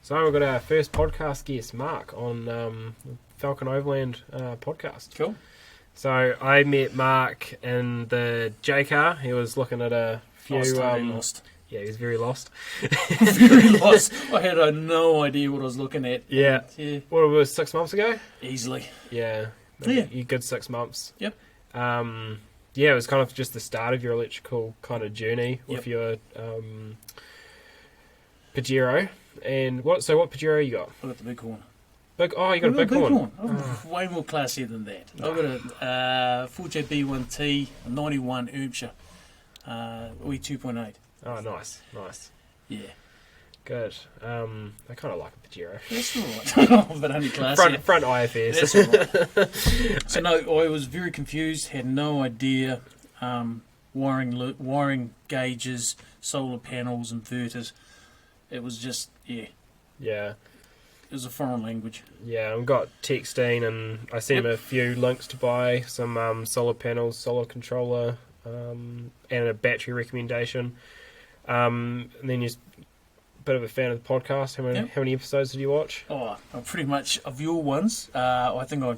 So we've got our first podcast guest, Mark, on Falcon Overland podcast. Cool. So I met Mark in the J car. He was looking at a few. I was totally lost. Yeah, he was very lost. Very lost. I had no idea what I was looking at. Yeah. Yeah. What was 6 months ago? Easily. Yeah. Yeah. You good 6 months. Yep. Yeah, it was kind of just the start of your electrical kind of journey with your Pajero. And what Pajero you got? I got the Bighorn. You got a Bighorn. I'm way more classy than that. I've got a 4JB1T, a 91 Ermshire, OE 2.8. Oh, nice. Yeah. Good. I kind of like a Pajero. That's alright. But only classy. Front IFS. That's alright. So no, I was very confused, had no idea. Wiring gauges, solar panels, inverters. It was just, yeah. It was a foreign language. Yeah, I've got texting, and I sent him a few links to buy some solar panels, solar controller, and a battery recommendation. And then you're a bit of a fan of the podcast. How many episodes did you watch? Oh, pretty much of your ones. I think I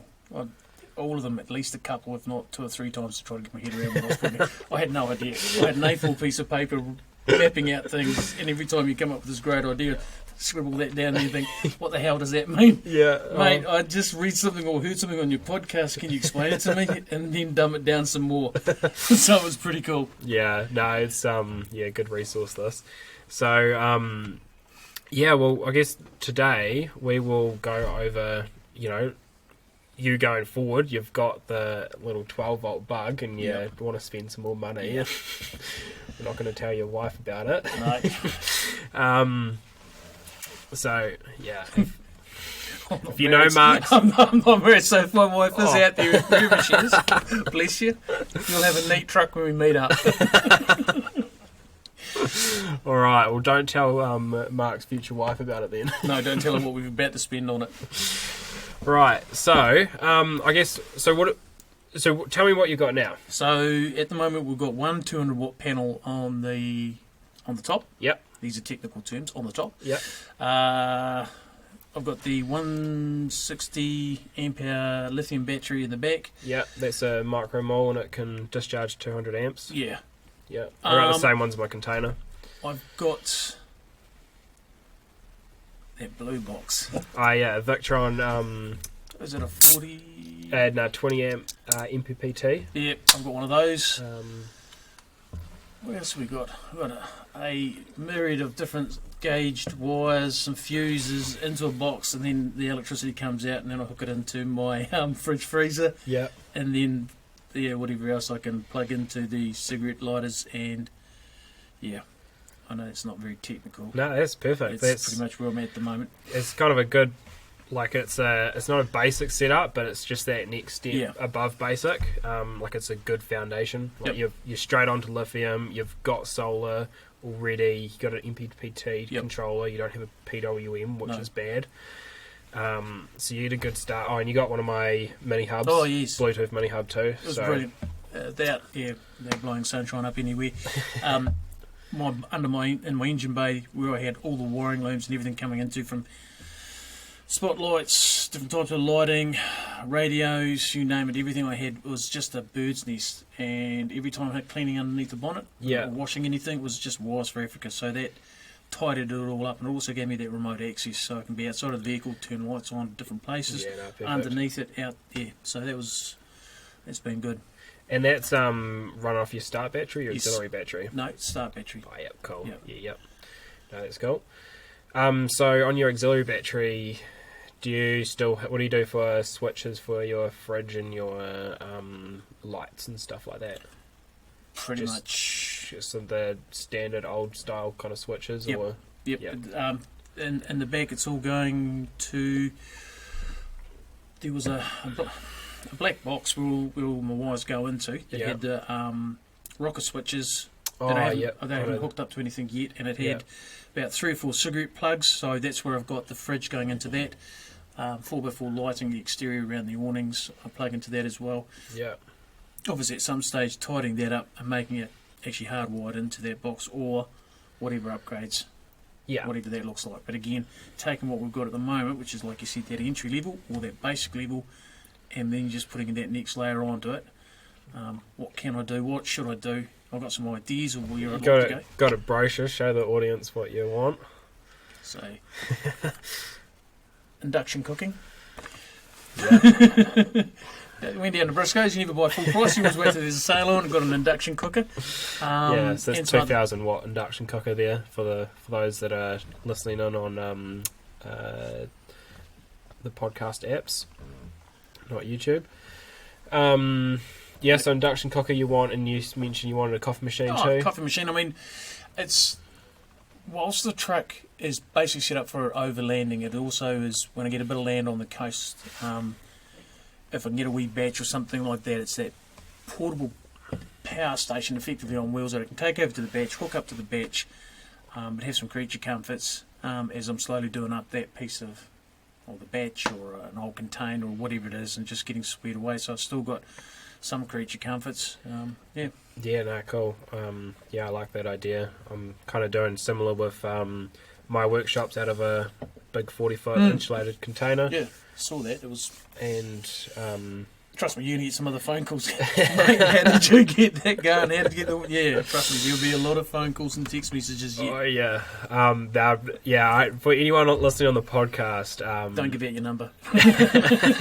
all of them at least a couple, if not 2 or 3 times to try to get my head around what I was putting. I had no idea. I had an A4 piece of paper mapping out things, and every time you come up with this great idea, scribble that down and you think, what the hell does that mean? Yeah. Mate, I just read something or heard something on your podcast, can you explain it to me? And then dumb it down some more. So it was pretty cool. Yeah, no, it's good resource this. So well, I guess today we will go over, you going forward, you've got the little 12-volt bug and you want to spend some more money. Yeah. We're not going to tell your wife about it. No. So, yeah. If you know Mark's... I'm not married, so if my wife is out there, wherever she is, bless you, you'll have a neat truck when we meet up. All right, well, don't tell Mark's future wife about it then. No, don't tell him what we're about to spend on it. Right, so, I guess, so tell me what you've got now. So, at the moment, we've got one 200-watt panel on the top. Yep. These are technical terms, on the top. Yep. I've got the 160 ampere lithium battery in the back. Yep, that's a micro mole and it can discharge 200 amps. Yeah. Yeah, I got the same ones in my container. I've got that blue box. Yeah, Victron. Is it a 40? 20 amp MPPT. Yep, I've got one of those. What else have we got? We've got a myriad of different gauged wires, some fuses into a box, and then the electricity comes out, and then I hook it into my fridge freezer. Yeah. And then whatever else I can plug into the cigarette lighters, and I know it's not very technical. No, that's perfect. That's pretty much where I'm at the moment. It's kind of a good, it's not a basic setup, but it's just that next step above basic. It's a good foundation. You're straight onto lithium. You've got solar already. You've got an MPPT controller. You don't have a PWM, which is bad. So you get a good start. Oh, and you got one of my mini hubs. Oh, yes. Bluetooth mini hub too. It was brilliant. They're blowing sunshine up anywhere. In my engine bay, where I had all the wiring looms and everything coming into, from spotlights, different types of lighting, radios, you name it, everything I had was just a bird's nest. And every time I had cleaning underneath the bonnet, or washing anything, it was just wires for Africa. So that tidied it all up, and it also gave me that remote access, so I can be outside of the vehicle, turn lights on different places, underneath it, out there. So that's been good. And that's run off your start battery or auxiliary battery? No, start battery. Oh, yep, cool. Yep. No, that's cool. So on your auxiliary battery, what do you do for switches for your fridge and your lights and stuff like that? Pretty much. Just the standard old style kind of switches? Yep. Or? Yep. In the back, it's all going to... There was a black box where all my wires go into. It had the rocker switches that I haven't hooked up to anything yet, and it had about 3 or 4 cigarette plugs, so that's where I've got the fridge going into that. 4x4 lighting, the exterior around the awnings, I plug into that as well. Yeah. Obviously at some stage tidying that up and making it actually hardwired into that box, or whatever upgrades whatever that looks like. But again, taking what we've got at the moment, which is like you said, that entry level or that basic level, and then just putting that next layer onto it. What can I do? What should I do? I've got some ideas of where I'd like to go. Got a brochure, show the audience what you want. So, induction cooking. Yeah. Went down to Briscoe's, you never buy full price, you always wait till there's a sale on and got an induction cooker. So it's 2,000 watt induction cooker there for those that are listening in on the podcast apps, not YouTube. So induction cooker you want, and you mentioned you wanted a coffee machine too. Coffee machine, I mean, it's, whilst the truck is basically set up for overlanding, it also is, when I get a bit of land on the coast, if I can get a wee batch or something like that, it's that portable power station effectively on wheels that I can take over to the batch, hook up to the batch, but have some creature comforts as I'm slowly doing up that piece of the batch or an old container or whatever it is, and just getting squared away. So I've still got some creature comforts. Yeah, no, cool. I like that idea. I'm kind of doing similar with my workshops out of a big 40-foot insulated container. Yeah, saw that. It was... And... trust me, you're going to get some other phone calls. Mate, how did you get that going? How did you get the... Yeah, trust me, there'll be a lot of phone calls and text messages yet. Oh, yeah. For anyone not listening on the podcast... don't give out your number.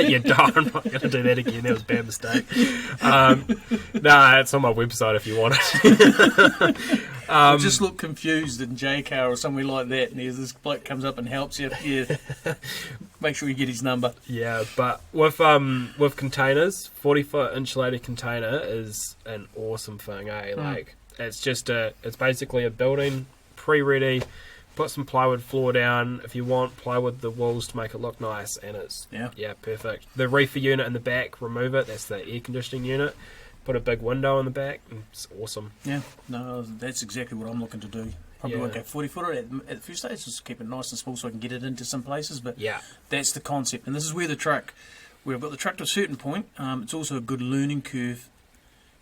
You don't. I'm not going to do that again. That was a bad mistake. It's on my website if you want it. Just look confused in JCar or somewhere like that, and there's this bloke comes up and helps you. Yeah. Make sure you get his number. Yeah, but with containers, 40-foot insulated container is an awesome thing, eh? Like, it's basically a building, pre-ready, put some plywood floor down, if you want, plywood the walls to make it look nice, and it's, perfect. The reefer unit in the back, remove it, that's the air conditioning unit. Put a big window in the back, and it's awesome. Yeah, no, that's exactly what I'm looking to do. Probably won't go 40-footer at the first stage, just keep it nice and small so I can get it into some places, but that's the concept. And this is where where I've got the truck to a certain point, it's also a good learning curve,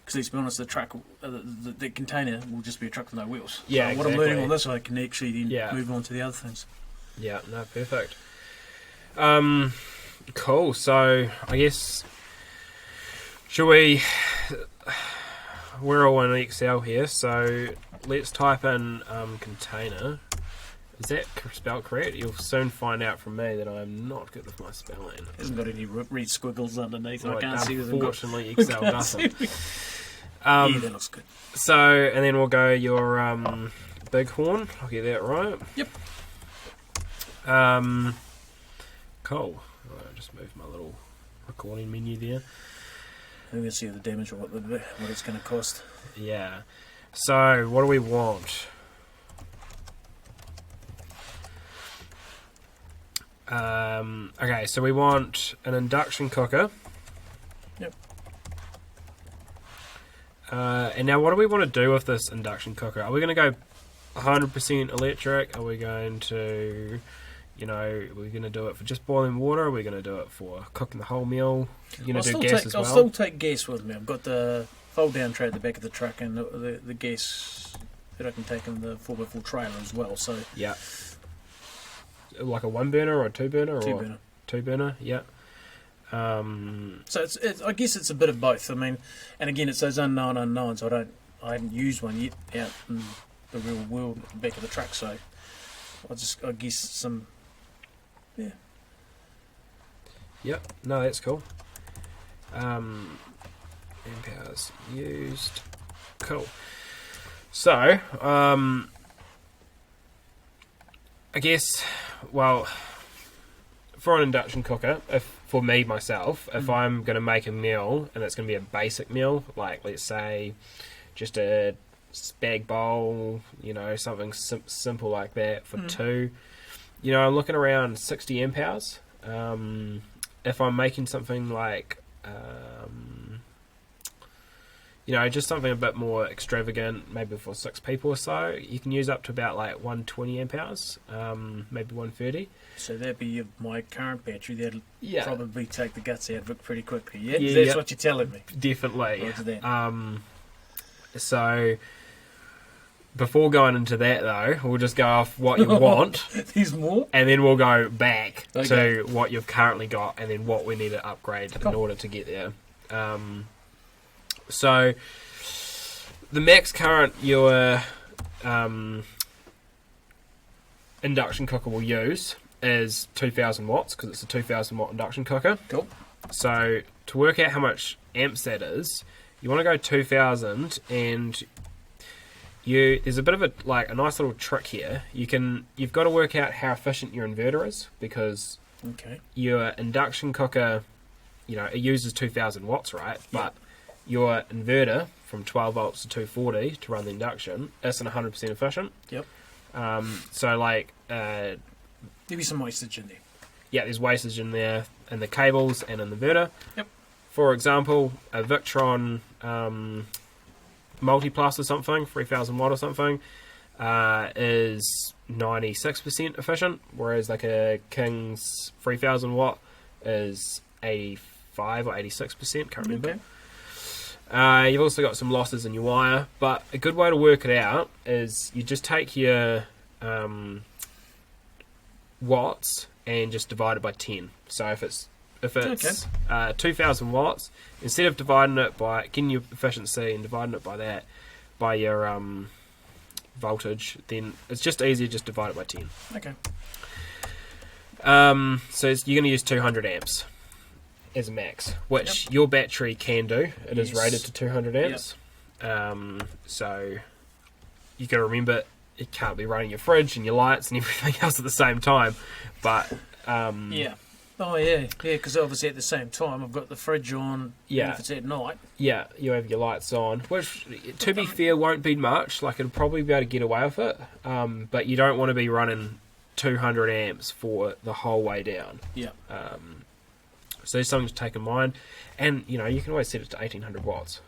because let's be honest, the truck, the container will just be a truck with no wheels. Yeah, so what I'm learning on this, I can actually then move on to the other things. Yeah, no, perfect. Cool, so I guess... We're all in Excel here, so let's type in container. Is that spelled correct? You'll soon find out from me that I'm not good with my spelling. It hasn't got any red squiggles underneath. I can't see them. Unfortunately, Excel doesn't. Yeah, that looks good. So, and then we'll go your Bighorn. I'll get that right. Yep. Cool. I'll just move my little recording menu there. I'm going to see the damage or what it's going to cost. Yeah. So, what do we want? Okay, so we want an induction cooker. Yep. And now what do we want to do with this induction cooker? Are we going to go 100% electric? Are we going to... we're going to do it for just boiling water? Are we going to do it for cooking the whole meal? You're going to do gas as well? I'll still take gas with me. I've got the fold-down tray at the back of the truck and the gas that I can take in the 4x4 trailer as well. So yeah. Like a 1-burner or a 2-burner? 2-burner. 2-burner, yeah. So it's I guess it's a bit of both. I mean, and again, it's those unknown unknowns. I haven't used one yet out in the real world at the back of the truck, so I guess some... Yeah. Yep. No, that's cool. Amp hours used. Cool. So, I guess, well, for an induction cooker, for me myself, if I'm going to make a meal and it's going to be a basic meal, like let's say just a spag bowl, something simple like that for two. I'm looking around 60 amp hours. If I'm making something like, just something a bit more extravagant, maybe for 6 people or so, you can use up to about like 120 amp hours, maybe 130. So that'd be my current battery. That'll probably take the guts out of it pretty quickly. Yeah, that's what you're telling me. Definitely. Roger that. So before going into that, though, we'll just go off what you want. There's more? And then we'll go back to what you've currently got and then what we need to upgrade in order to get there. So, the max current your induction cooker will use is 2,000 watts, because it's a 2,000 watt induction cooker. Cool. So, to work out how much amps that is, you want to go 2,000, and there's a bit of a nice little trick here. You've got to work out how efficient your inverter is, because your induction cooker, it uses 2,000 watts, right? But your inverter from 12 volts to 240 to run the induction isn't 100% efficient. Yep. So there'll be some wastage in there. Yeah, there's wastage in there, in the cables and in the inverter. Yep. For example, a Victron Multiplus or something, 3,000 watt or something, is 96% efficient, whereas like a King's 3,000 watt is 85 or 86%, can't remember. You've also got some losses in your wire, but a good way to work it out is you just take your watts and just divide it by 10. So if it's 2,000 watts, instead of dividing it by getting your efficiency and dividing it by that, by your voltage, then it's just easier just divide it by 10. Okay. So you're going to use 200 amps as a max, which your battery can do. It is rated to 200 amps. So you got to remember, it can't be running your fridge and your lights and everything else at the same time. But because obviously at the same time I've got the fridge on. If it's at night. Yeah, you have your lights on, which to be fair won't be much. Like, it'll probably be able to get away with it. But you don't want to be running 200 amps for the whole way down. Yeah. So there's something to take in mind, and you can always set it to 1,800 watts.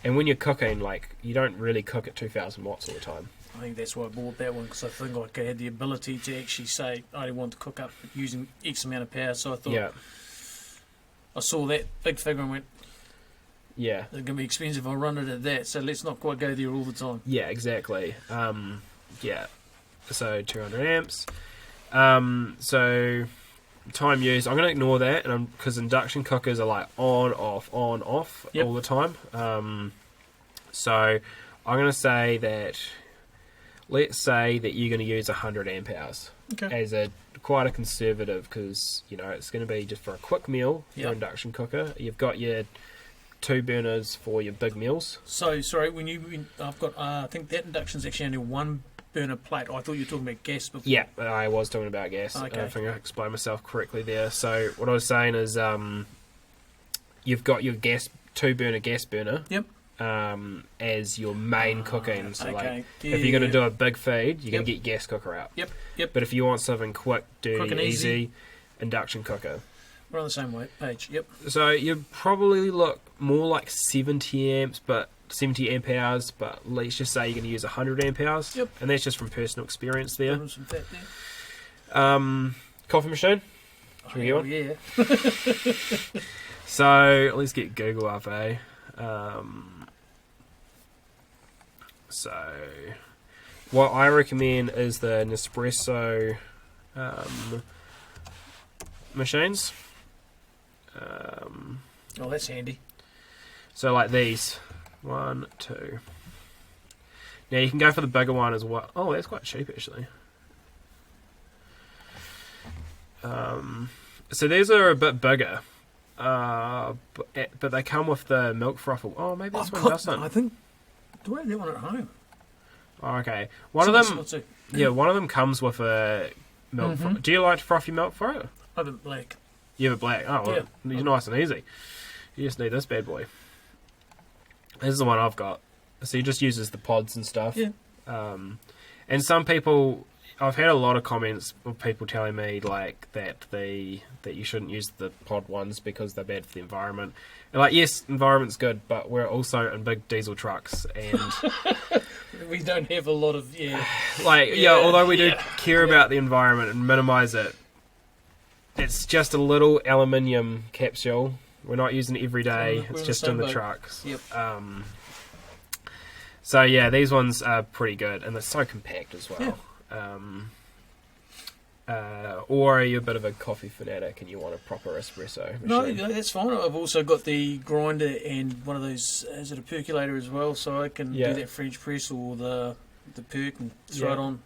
And when you're cooking, you don't really cook at 2,000 watts all the time. I think that's why I bought that one, because I think I had the ability to actually say I want to cook up using X amount of power. So I thought, I saw that big figure and went, it's going to be expensive if I run it at that, so let's not quite go there all the time. Yeah, exactly. So 200 amps. So time used, I'm going to ignore that, and because induction cookers are on, off all the time. So I'm going to say that, let's say that you're going to use 100 amp hours as quite a conservative, because it's going to be just for a quick meal. Your induction cooker, you've got your 2 burners for your big meals. So sorry, I've got I think that induction's actually only 1 burner plate. I thought you were talking about gas before. Yeah, I was talking about gas. I don't think I explained myself correctly there. So what I was saying is, you've got your 2 burner gas burner. Yep. As your main cooking. So if you're going to do a big feed, you're going to get gas cooker out. Yep. But if you want something quick, dirty, easy, induction cooker. We're on the same page. Yep. So you probably look more like 70 amps, but 70 amp hours, but let's just say you're going to use 100 amp hours. Yep. And that's just from personal experience there. Some fat there. Coffee machine. Should we get one? Yeah. So let's get Google up, So what I recommend is the Nespresso machines. That's handy. So like these. 1, 2. Now you can go for the bigger one as well. Oh, that's quite cheap actually. So these are a bit bigger, but they come with the milk frother. Oh, maybe this one doesn't. I think. Do I have that one at home? Oh, okay. One of them comes with a milk. Do you like to froth your milk for it? I have it black. You have it black. Oh, well, it's nice and easy. You just need this bad boy. This is the one I've got. So he just uses the pods and stuff. Yeah. And some people, I've had a lot of comments of people telling me that you shouldn't use the pod ones because they're bad for the environment. And yes, environment's good, but we're also in big diesel trucks, and we don't have a lot of although we do care about the environment and minimise it, it's just a little aluminium capsule. We're not using it every day. It's just in the trucks. Yep. So yeah, these ones are pretty good, and they're so compact as well. Or are you a bit of a coffee fanatic and you want a proper espresso machine? No, that's fine. I've also got the grinder and one of those, is it a percolator as well, so I can do that French press or the perk and throw it on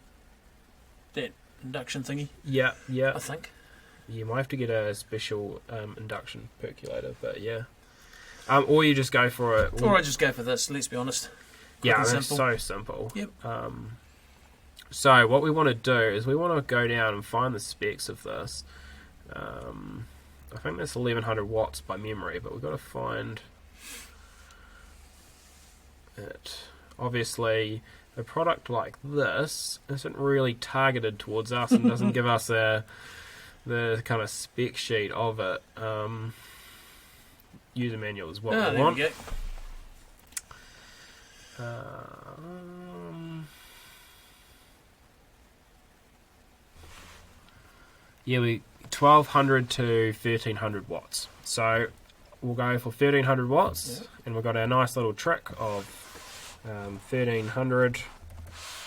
that induction thingy. Yeah. I think. You might have to get a special induction percolator, but yeah. Or you just go for it. Or I just go for this, let's be honest. Yeah, it's so simple. Yep. So what we want to do is we want to go down and find the specs of this. I think that's 1100 watts by memory, but we've got to find it. Obviously, a product like this isn't really targeted towards us and doesn't give us the kind of spec sheet of it. User manual is what we want. There we go. Yeah, 1200 to 1300 watts. So we'll go for 1300 watts, and we've got our nice little trick of 1300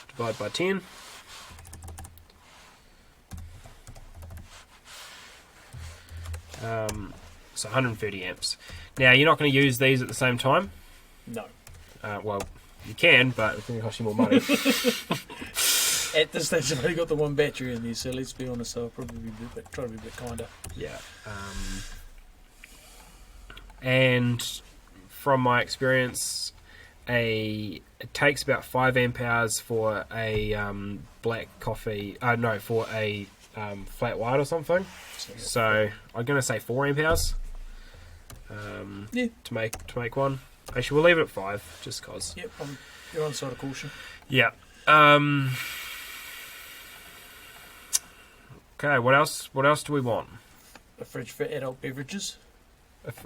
divided by 10. So 130 amps. Now, you're not going to use these at the same time. No. Well, you can, but it's going to cost you more money. At this stage, I've only got the one battery in there, so let's be honest, I'll probably try to be a bit kinder. Yeah. And from my experience, it takes about 5 amp hours for a black coffee. For a flat white or something. So I'm going to say 4 amp hours. To make one. Actually, we'll leave it at 5, just cause. Yep, you're on the side of caution. Yeah. Okay, what else? What else do we want? A fridge for adult beverages.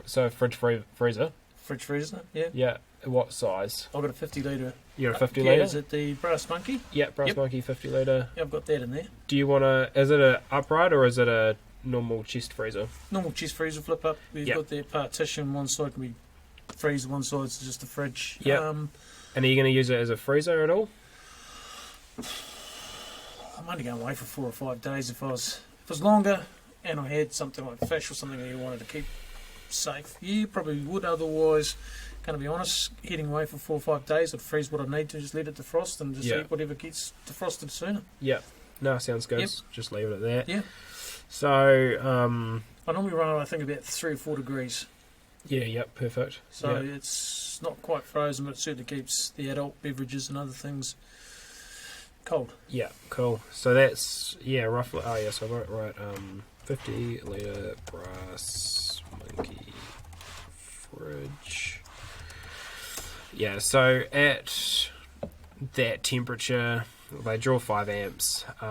So a fridge freezer. Fridge freezer, yeah. Yeah. What size? I've got a 50 litre. You're a 50 litre? Is it the Brass Monkey? Yeah, Brass Monkey 50 litre. Yeah, I've got that in there. Do you want is it a upright or is it a normal chest freezer? Normal chest freezer flip up. We've got that partition, one side can be freezer, one side's just a fridge. Yeah. And are you going to use it as a freezer at all? I'm only going away for 4 or 5 days. If it was longer and I had something like fish or something that you wanted to keep safe, you probably would. Otherwise, going to be honest, heading away for 4 or 5 days, I'd freeze what I need to, just let it defrost and just eat whatever gets defrosted sooner. Yeah. No, sounds good. Yep. Just leave it at that. Yeah. So, I normally run, I think, about 3 or 4 degrees. Yeah, yep, perfect. So it's not quite frozen, but it certainly keeps the adult beverages and other things cold. Yeah, cool. So that's, roughly, so I got it right, 50 litre Brass Monkey fridge. Yeah, so at that temperature, they draw 5 amps. Actually,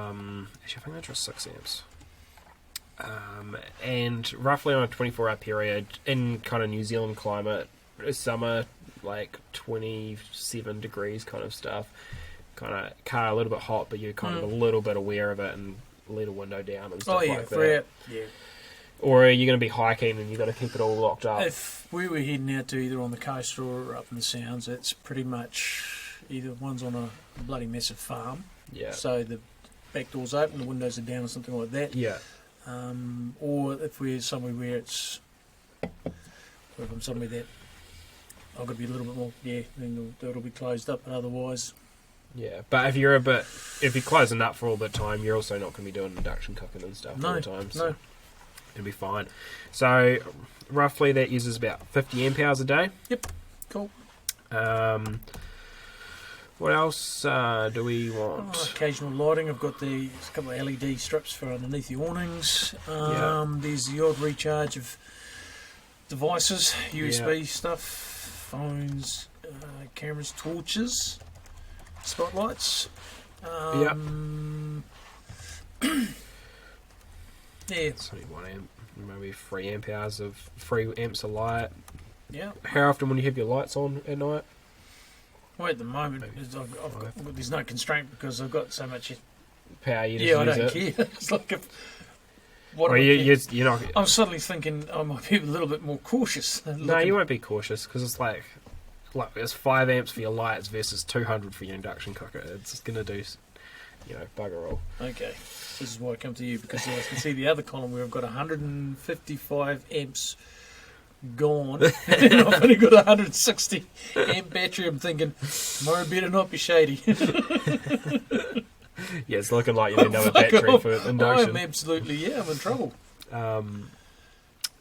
I think they draw 6 amps. And roughly on a 24-hour period, in kind of New Zealand climate, summer, like 27 degrees kind of stuff, kind of car a little bit hot, but you're kind of a little bit aware of it and let a window down and stuff like that. Yeah. Or are you going to be hiking and you've got to keep it all locked up? If we were heading out to either on the coast or up in the Sounds, it's pretty much either one's on a bloody massive farm. Yeah. So the back door's open, the windows are down or something like that. Yeah. Or if we're somewhere where it's, or if I'm somewhere that I've got to be a little bit more, then it'll be closed up, but otherwise. Yeah, but if you're closing up for all the time, you're also not going to be doing induction cooking and stuff all the time. So it'll be fine. So roughly that uses about 50 amp hours a day. Yep, cool. What else do we want? Occasional lighting. I've got a couple of LED strips for underneath the awnings. There's the odd recharge of devices, USB stuff, phones, cameras, torches, spotlights. Yeah. It's only 1 amp, maybe 3 amp hours of 3 amps of light. Yeah. How often will you have your lights on at night? Well, at the moment, there's no constraint because I've got so much power. You just use I don't it. care. It's like you're not. I'm suddenly thinking I might be a little bit more cautious. No, you won't be cautious because it's like like it's 5 amps for your lights versus 200 for your induction cooker. It's gonna do, bugger all. Okay, this is why I come to you, because I can see the other column where I've got 155 amps gone, and I've only got a 160 amp battery. I'm thinking, tomorrow better not be shady. Yeah, it's looking like you need another battery for induction. I'm absolutely, I'm in trouble.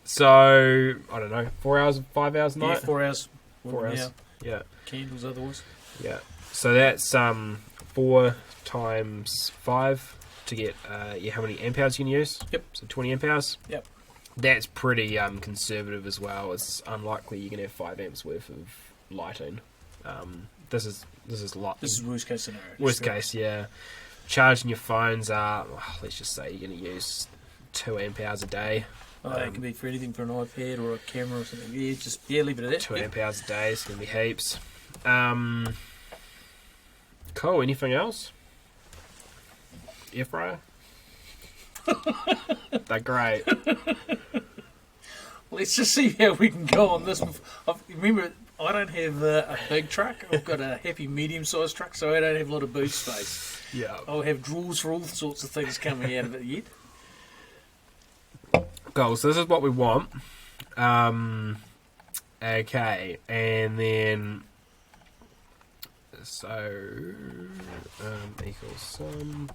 So, I don't know, 4 hours, 5 hours a night? Yeah, 4 hours. 4 hours, yeah. Candles otherwise. Yeah. So that's 4 times 5 to get how many amp hours you can use. Yep. So 20 amp hours. Yep. That's pretty conservative as well. It's unlikely you can have 5 amps worth of lighting. This is a lot. This is worst case scenario. Worst case, yeah. Charging your phones are, let's just say you're going to use 2 amp hours a day. It can be for anything, for an iPad or a camera or something. Yeah, leave it at that. 2 amp hours a day. It's going to be heaps. Cool. Anything else? Air fryer? They're great. Let's just see how we can go on this. Remember, I don't have a big truck. I've got a happy medium-sized truck, so I don't have a lot of boot space. Yeah. I'll have drawers for all sorts of things coming out of it yet. Cool. So this is what we want. Okay, and then equals sum.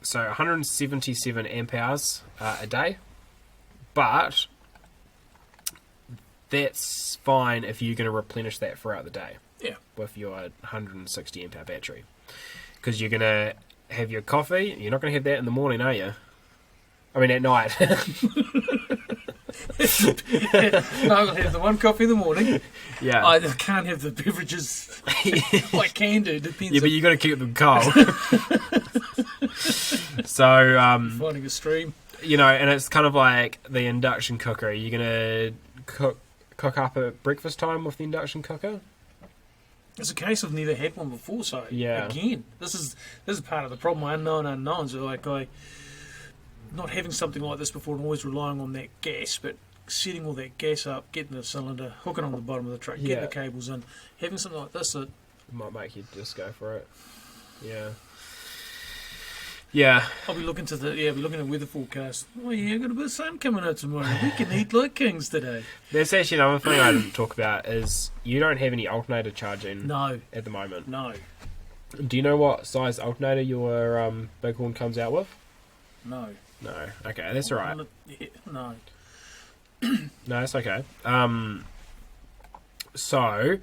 So 177 amp hours a day, but that's fine if you're going to replenish that throughout the day. Yeah. With your 160 amp hour battery, because you're going to have your coffee. You're not going to have that in the morning, are you? I mean, at night. I'll have the one coffee in the morning. Yeah. I can't have the beverages. I can do. Depends. Yeah, but you got to keep them cold. So, finding a stream. And it's kind of like the induction cooker. Are you going to cook up at breakfast time with the induction cooker? It's a case I've never had one before, so again, this is part of the problem. Unknown unknowns. Like not having something like this before and always relying on that gas, but setting all that gas up, getting the cylinder, hooking on the bottom of the truck, getting the cables in, having something like this that might make you just go for it. Yeah. Yeah. I'll be looking at the weather forecast. Oh yeah, got a bit of sun coming out tomorrow. We can eat like kings today. There's actually another thing I didn't talk about is you don't have any alternator charging at the moment. No. Do you know what size alternator your Bighorn comes out with? No. No. Okay, that's all right. No. No, that's okay. So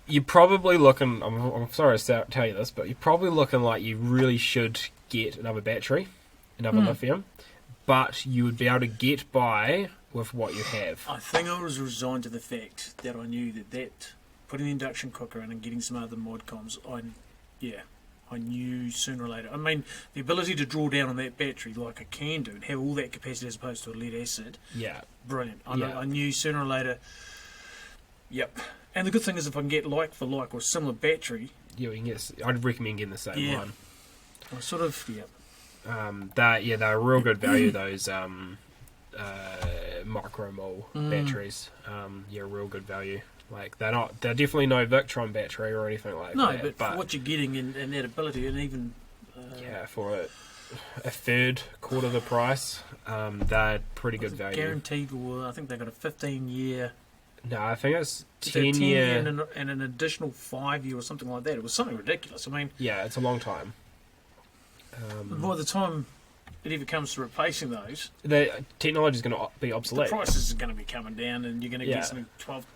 you're probably looking. I'm sorry to tell you this, but you're probably looking like you really should get another battery, another lithium, but you would be able to get by with what you have. I think I was resigned to the fact that I knew that putting the induction cooker in and getting some other mod comms, I knew sooner or later. I mean, the ability to draw down on that battery like I can do and have all that capacity as opposed to a lead acid. Yeah. Brilliant. I knew sooner or later. Yep. And the good thing is if I can get like for like or a similar battery. Yeah, I'd recommend getting the same one. I sort of, they're real good value, those micro-mole batteries. Real good value. Like they're definitely no Victron battery or anything like that. No, but for what you're getting and that ability, and even for a third, quarter the price, they're pretty good value. Guaranteed, or I think they got a 15-year. No, I think it's 10-year and an additional 5-year or something like that. It was something ridiculous. I mean, it's a long time. By the time it ever comes to replacing those, the technology is going to be obsolete. The prices are going to be coming down, and you're going to get something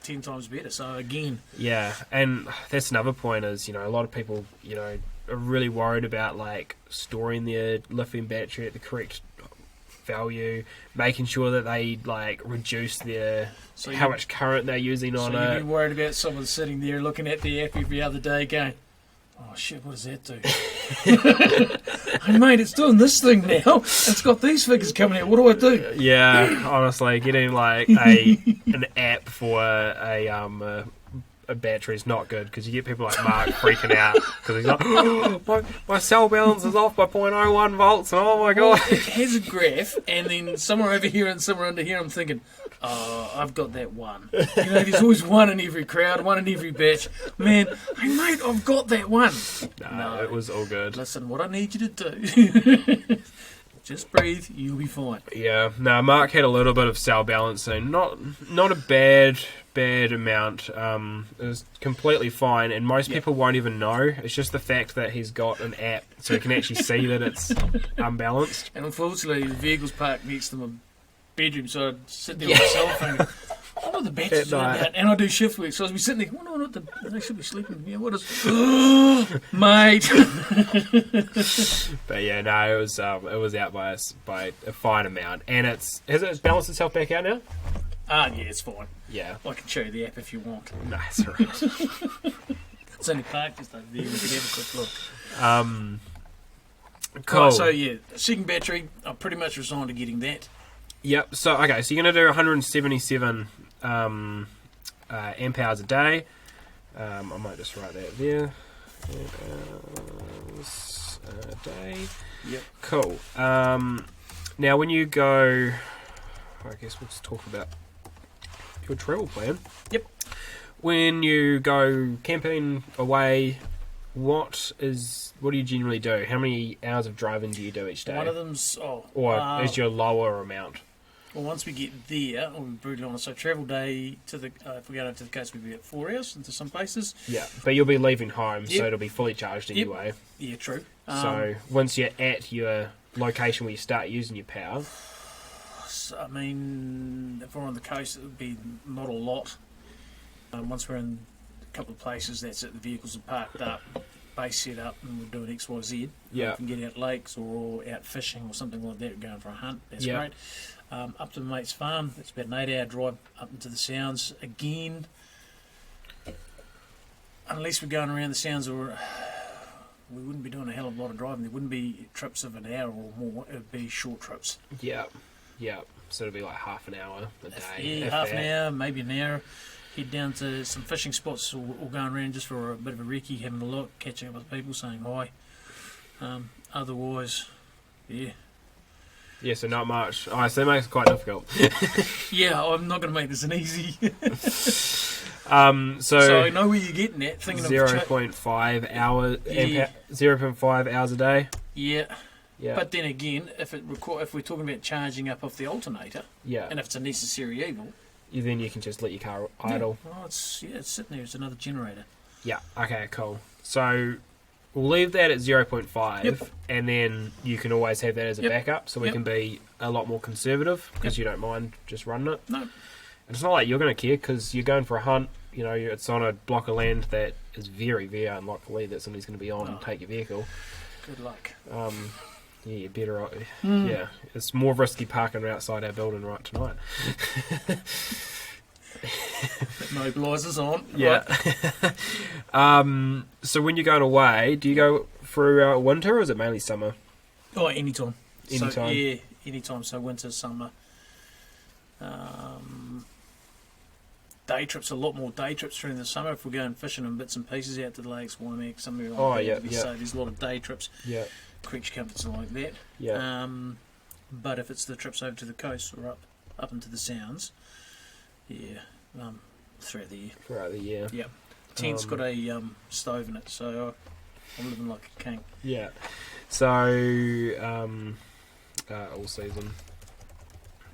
10 times better. So again, and that's another point is a lot of people are really worried about like storing their lithium battery at the correct value, making sure that they like reduce their how much current they're using on it. So you'd be worried about someone sitting there looking at the app every other day, going, "Oh shit, what does that do?" Hey mate, it's doing this thing now. It's got these figures coming out. What do I do? Yeah, honestly, getting like an app for a battery is not good because you get people like Mark freaking out because he's like, my cell balance is off by 0.01 volts and oh my god. Well, it has a graph and then somewhere over here and somewhere under here I'm thinking, Oh, I've got that one. There's always one in every crowd, one in every batch. Man, hey mate, I've got that one. No, it was all good. Listen, what I need you to do, just breathe, you'll be fine. Yeah, no, Mark had a little bit of cell balancing. Not a bad amount. It was completely fine, and most people won't even know. It's just the fact that he's got an app, so he can actually see that it's unbalanced. And unfortunately, the vehicle's parked next to my bedroom, so I'd sit there with my cell phone. Oh, the batteries are out, and I do shift work, so I'd be sitting there. Wonder what they should be sleeping. Yeah, what is? Mate. But yeah, no, it was out by a fine amount, and has it balanced itself back out now? Yeah, it's fine. Yeah, I can show you the app if you want. No, it's alright. It's only parked just over there. We can have a quick look. Cool. Right, so yeah, second battery. I'm pretty much resigned to getting that. Yep. So okay, so you're gonna do 177 amp hours a day. I might just write that there. Amp hours a day. Yep. Cool. Now when you go, I guess we'll just talk about your travel plan. Yep. When you go camping away, what do you generally do? How many hours of driving do you do each day? One of them's or is your lower amount? Well, once we get there, I'll be brutally honest. So travel day to the if we go over to the coast, we'll be at 4 hours into some places. Yeah, but you'll be leaving home, so it'll be fully charged anyway. Yeah, true. So once you're at your location where you start using your power, I mean, if we're on the coast, it would be not a lot. Once we're in a couple of places, that's it. The vehicles are parked up, base set up, and we're doing X, Y, Z. Yeah. We can get out lakes or out fishing or something like that, going for a hunt. That's great. Up to the mate's farm, it's about an 8-hour drive up into the Sounds. Again, unless we're going around the Sounds, we wouldn't be doing a hell of a lot of driving. There wouldn't be trips of an hour or more. It would be short trips. Yeah. So it'll be like half an hour a day. Yeah, half an hour, maybe an hour. Head down to some fishing spots or going around just for a bit of a recce, having a look, catching up with people, saying hi. Otherwise, yeah. Yeah, so not much. So that makes it quite difficult. Yeah, I'm not going to make this an easy. So I know where you're getting at. 0.5 hours, 0.5 hours a day. Yeah. Yeah. But then again, if we're talking about charging up off the alternator, and if it's a necessary evil, then you can just let your car idle. Yeah. Oh, it's sitting there. It's another generator. Yeah. Okay. Cool. So we'll leave that at 0.5, and then you can always have that as a backup, so we can be a lot more conservative because you don't mind just running it. No. And it's not like you're going to care because you're going for a hunt. It's on a block of land that is very, very unlikely that somebody's going to be on and take your vehicle. Good luck. Yeah, you're better off. Yeah, it's more risky parking outside our building right tonight. Mobilisers on. Yeah. Right. So when you're going away, do you go through winter or is it mainly summer? Oh, anytime. Anytime? So, yeah, anytime. So winter, summer. Day trips, a lot more day trips during the summer. If we're going fishing in bits and pieces out to the lakes, Waimea, somewhere like that. So there's a lot of day trips. Yeah. Creeks comforts and like that. Yeah. But if it's the trips over to the coast or up into the Sounds, throughout the year. Throughout the year. Yep. Tent's got a stove in it, so I'm living like a king. Yeah. So all season,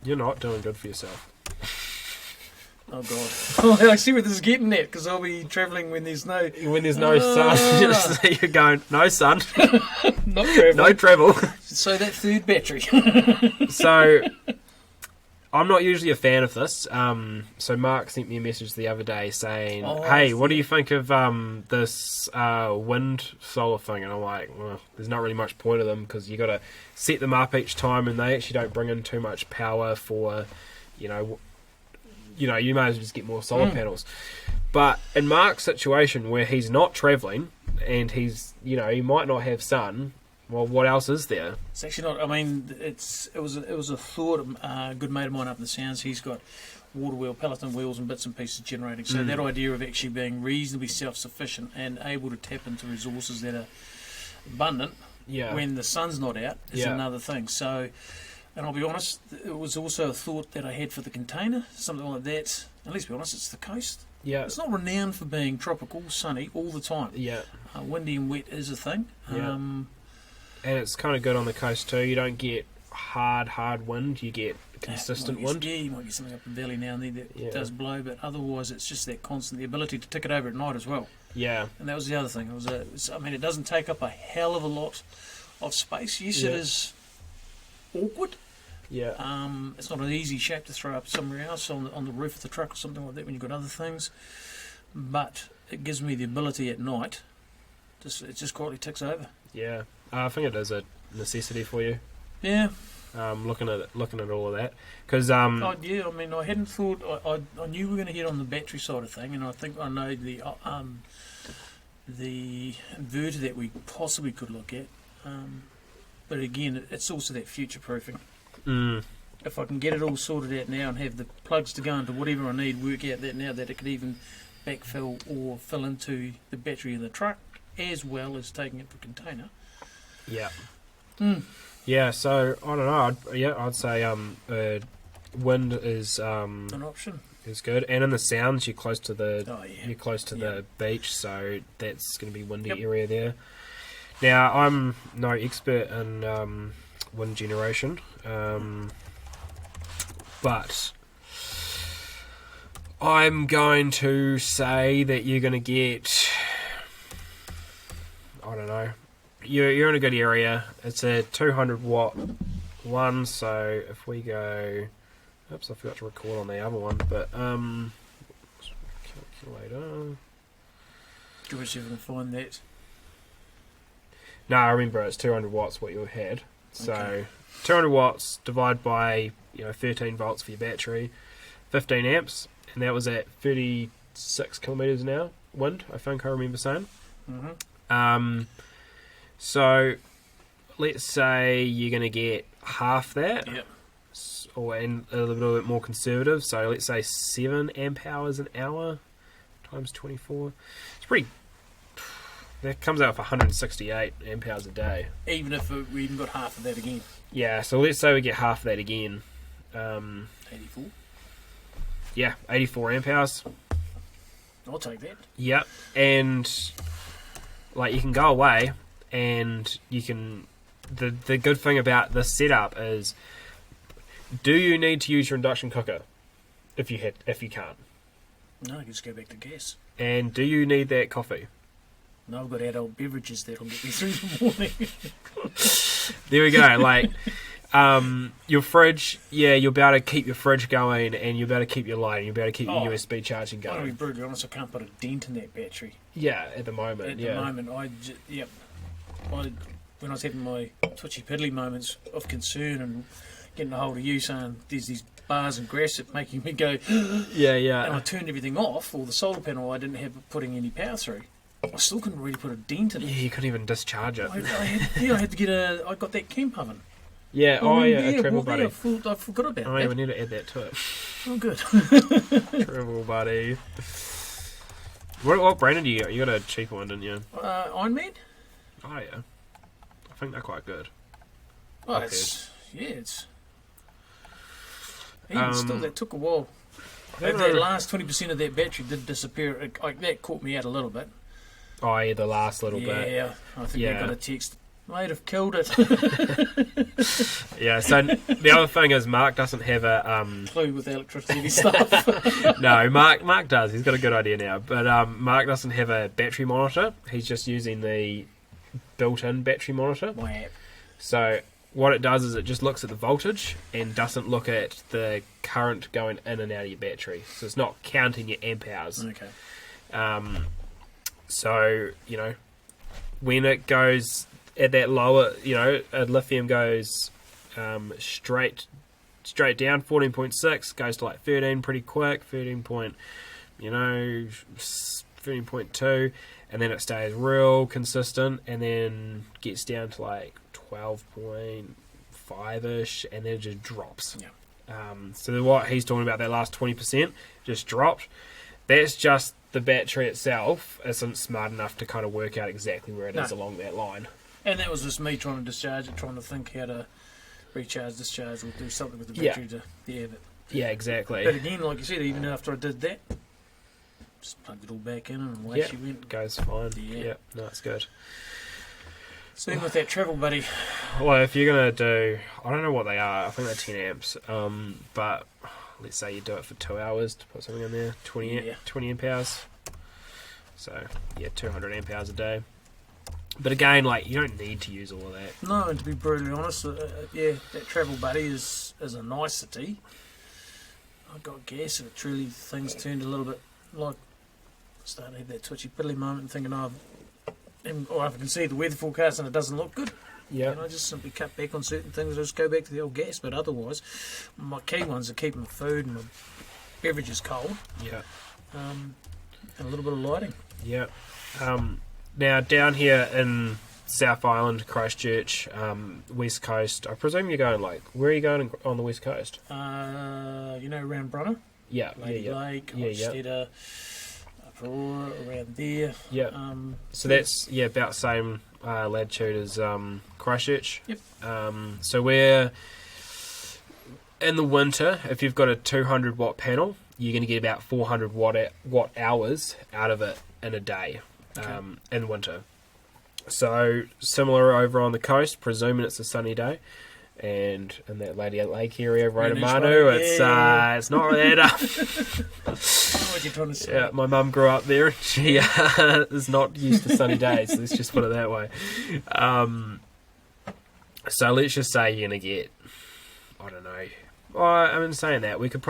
you're not doing good for yourself. Oh God! I see where this is getting at because I'll be travelling when there's no sun. So you're going no sun, not travel. No travel. So that third battery. So I'm not usually a fan of this. So Mark sent me a message the other day saying, "Hey, what do you think of this wind solar thing?" And I'm like, well, there's not really much point of them because you got to set them up each time, and they actually don't bring in too much power for, you may as well just get more solar panels. But in Mark's situation where he's not travelling and he's, he might not have sun, well, what else is there? It's actually not. I mean, it was a thought. A good mate of mine up in the Sounds, he's got water wheel, Peloton wheels and bits and pieces generating. So that idea of actually being reasonably self-sufficient and able to tap into resources that are abundant when the sun's not out is another thing. So And I'll be honest, it was also a thought that I had for the container, something like that. And let's be honest, it's the coast. Yeah. It's not renowned for being tropical, sunny all the time. Yeah. Windy and wet is a thing. Yeah. And it's kind of good on the coast too. You don't get hard wind. You get consistent wind. Yeah, you might get something up the valley now and then that does blow, but otherwise it's just that constant, the ability to tick it over at night as well. Yeah. And that was the other thing. It doesn't take up a hell of a lot of space. Yes, it is awkward. Yeah. It's not an easy shape to throw up somewhere else on the roof of the truck or something like that when you've got other things. But it gives me the ability at night. It just quietly ticks over. Yeah. I think it is a necessity for you. Yeah. Looking at all of that, because I hadn't thought. I knew we were going to hit on the battery side of thing, and I think I know the inverter that we possibly could look at. But again, it's also that future proofing. If I can get it all sorted out now and have the plugs to go into whatever I need, work out that now that it could even backfill or fill into the battery in the truck, as well as taking it for container. Yeah. Yeah, so I don't know. I'd say wind is an option. Is good, and in the sounds you're close to the beach, so that's going to be windy area there. Now I'm no expert in wind generation, but I'm going to say that you're going to get, I don't know. You're in a good area. It's a 200 watt one, so if we go... Oops, I forgot to record on the other one, but... calculator... Do you see if I can find that? No, I remember it's 200 watts what you had. So, okay. 200 watts divided by 13 volts for your battery, 15 amps, and that was at 36 kilometres an hour wind, I think I remember saying. Mm-hmm. So, let's say you're going to get half that, and a little bit more conservative. So, let's say 7 amp hours an hour times 24. It's pretty. That comes out for 168 amp hours a day. Even if we even got half of that again. Yeah. So let's say we get half of that again. 84. Yeah, 84 amp hours. I'll take that. Yep, and you can go away. And you can. The good thing about this setup is, do you need to use your induction cooker? If you can't. No, you just go back to gas. And do you need that coffee? No, I've got adult beverages that'll get me through the morning. There we go. Your fridge, you'll be able to keep your fridge going, and you'll be able to keep your light, and you'll be able to keep your USB charging going. I'll be brutally honest, I can't put a dent in that battery. Yeah, at the moment. At the moment, when I was having my twitchy piddly moments of concern and getting a hold of you saying there's these bars and grass that making me go yeah, and I turned everything off, or the solar panel I didn't have putting any power through, I still couldn't really put a dent in it. Yeah, you couldn't even discharge it. I had to get I got that camp oven. Yeah, a travel buddy. I forgot about that. Oh yeah, we need to add that to it. Oh good. Travel buddy. What brand did you get? You got a cheaper one, didn't you? Iron Man? Oh yeah, I think they're quite good. Oh, even still, that took a while. That last 20% of that battery did disappear. That caught me out a little bit. Oh yeah, the last little bit. Yeah, I think I got a text. Might have killed it. Yeah. So the other thing is, Mark doesn't have a clue with electricity stuff. No, Mark does. He's got a good idea now, but Mark doesn't have a battery monitor. He's just using the built-in battery monitor. My app. So what it does is it just looks at the voltage and doesn't look at the current going in and out of your battery. So it's not counting your amp hours. Okay. So when it goes at that lower, a lithium goes straight down, 14.6 goes to 13 pretty quick, 13.2, and then it stays real consistent, and then gets down to 12.5ish, and then it just drops. Yeah. So what he's talking about, that last 20% just dropped. That's just the battery itself isn't smart enough to kind of work out exactly where it is along that line. And that was just me trying to discharge it, trying to think how to recharge, discharge, or do something with the battery Yeah, exactly. But again, like you said, even after I did that, just plugged it all back in and away she went. Goes fine. Yeah, no, it's good. Same with that travel buddy. Well, if you're going to do, I don't know what they are, I think they're 10 amps, but let's say you do it for 2 hours to put something in there, 20 amp hours. So, 200 amp hours a day. But again, like, you don't need to use all of that. No, and to be brutally honest, that travel buddy is a nicety. I got gas and truly things turned a little bit like starting to have that twitchy piddly moment and thinking, or if I can see the weather forecast and it doesn't look good. Yeah. And I just simply cut back on certain things and just go back to the old gas. But otherwise, my key ones are keeping my food and my beverages cold. Yeah. And a little bit of lighting. Yeah. Now, down here in South Island, Christchurch, West Coast, I presume you're going, where are you going on the West Coast? Around Brunner? Yeah. Lake, Hofstede, Aroa, around there. Yeah. So that's, about the same latitude as Christchurch. Yep. So we're, in the winter, if you've got a 200 watt panel, you're going to get about 400 watt hours out of it in a day. In winter. So similar over on the coast, presuming it's a sunny day, and in that Lake area, Rotomanu, it's not that up. I know what you're trying to say. Yeah, my mum grew up there, and she is not used to sunny days. Let's just put it that way. So let's just say you're gonna get, I don't know. I'm saying that we could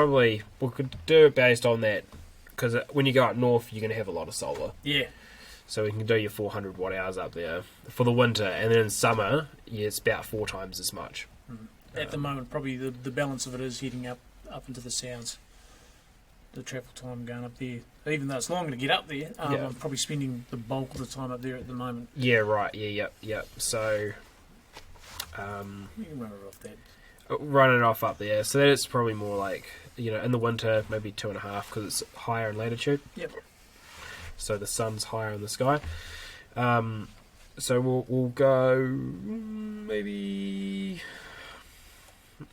do it based on that, because when you go up north, you're gonna have a lot of solar. Yeah. So we can do your 400 watt hours up there for the winter, and then in summer, it's about 4 times as much. At the moment, probably the balance of it is heading up into the Sounds. The travel time going up there, even though it's longer to get up there, I'm probably spending the bulk of the time up there at the moment. Yeah, right. Yeah. So, you can run it off that. Run it off up there. So that it's probably more like, in the winter, maybe 2.5 because it's higher in latitude. Yep. So the sun's higher in the sky. So we'll go maybe,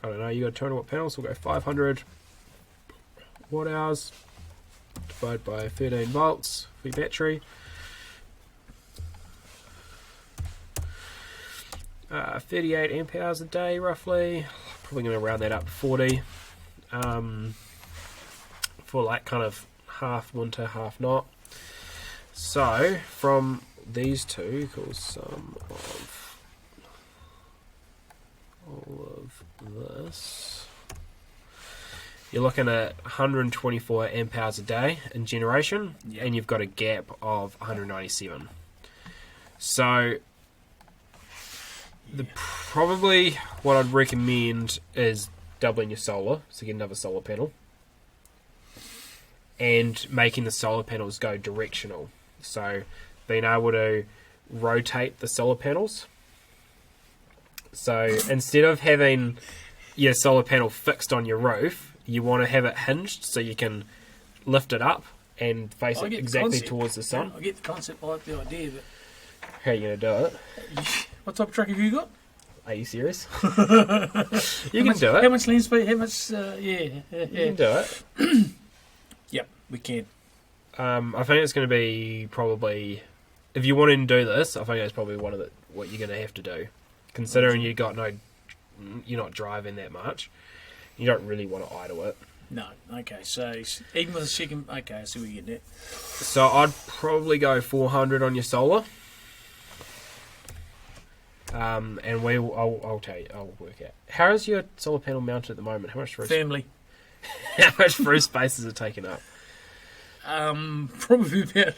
I don't know, you got 200 watt panels, so we'll go 500 watt hours divided by 13 volts for your battery. 38 amp hours a day roughly. Probably going to round that up to 40 for like kind of half winter, half not. So, from these two, equals sum of all of this, you're looking at 124 amp hours a day in generation, and you've got a gap of 197. So, probably what I'd recommend is doubling your solar, so get another solar panel, and making the solar panels go directional. So being able to rotate the solar panels. So instead of having your solar panel fixed on your roof, you want to have it hinged so you can lift it up and face it exactly towards the sun. I get the concept, I like the idea, but how are you going to do it? What type of truck have you got? Are you serious? You can do it. How much land speed? How much? You can do it. Yep, we can. I think it's going to be probably, if you want to do this, I think it's probably what you're going to have to do, considering you're not driving that much. You don't really want to idle it. No. Okay. So even with a second, okay, I see what you're getting at. So I'd probably go 400 on your solar. And I'll tell you, I'll work out. How is your solar panel mounted at the moment? How much family? How much roof space is it taking up? Probably about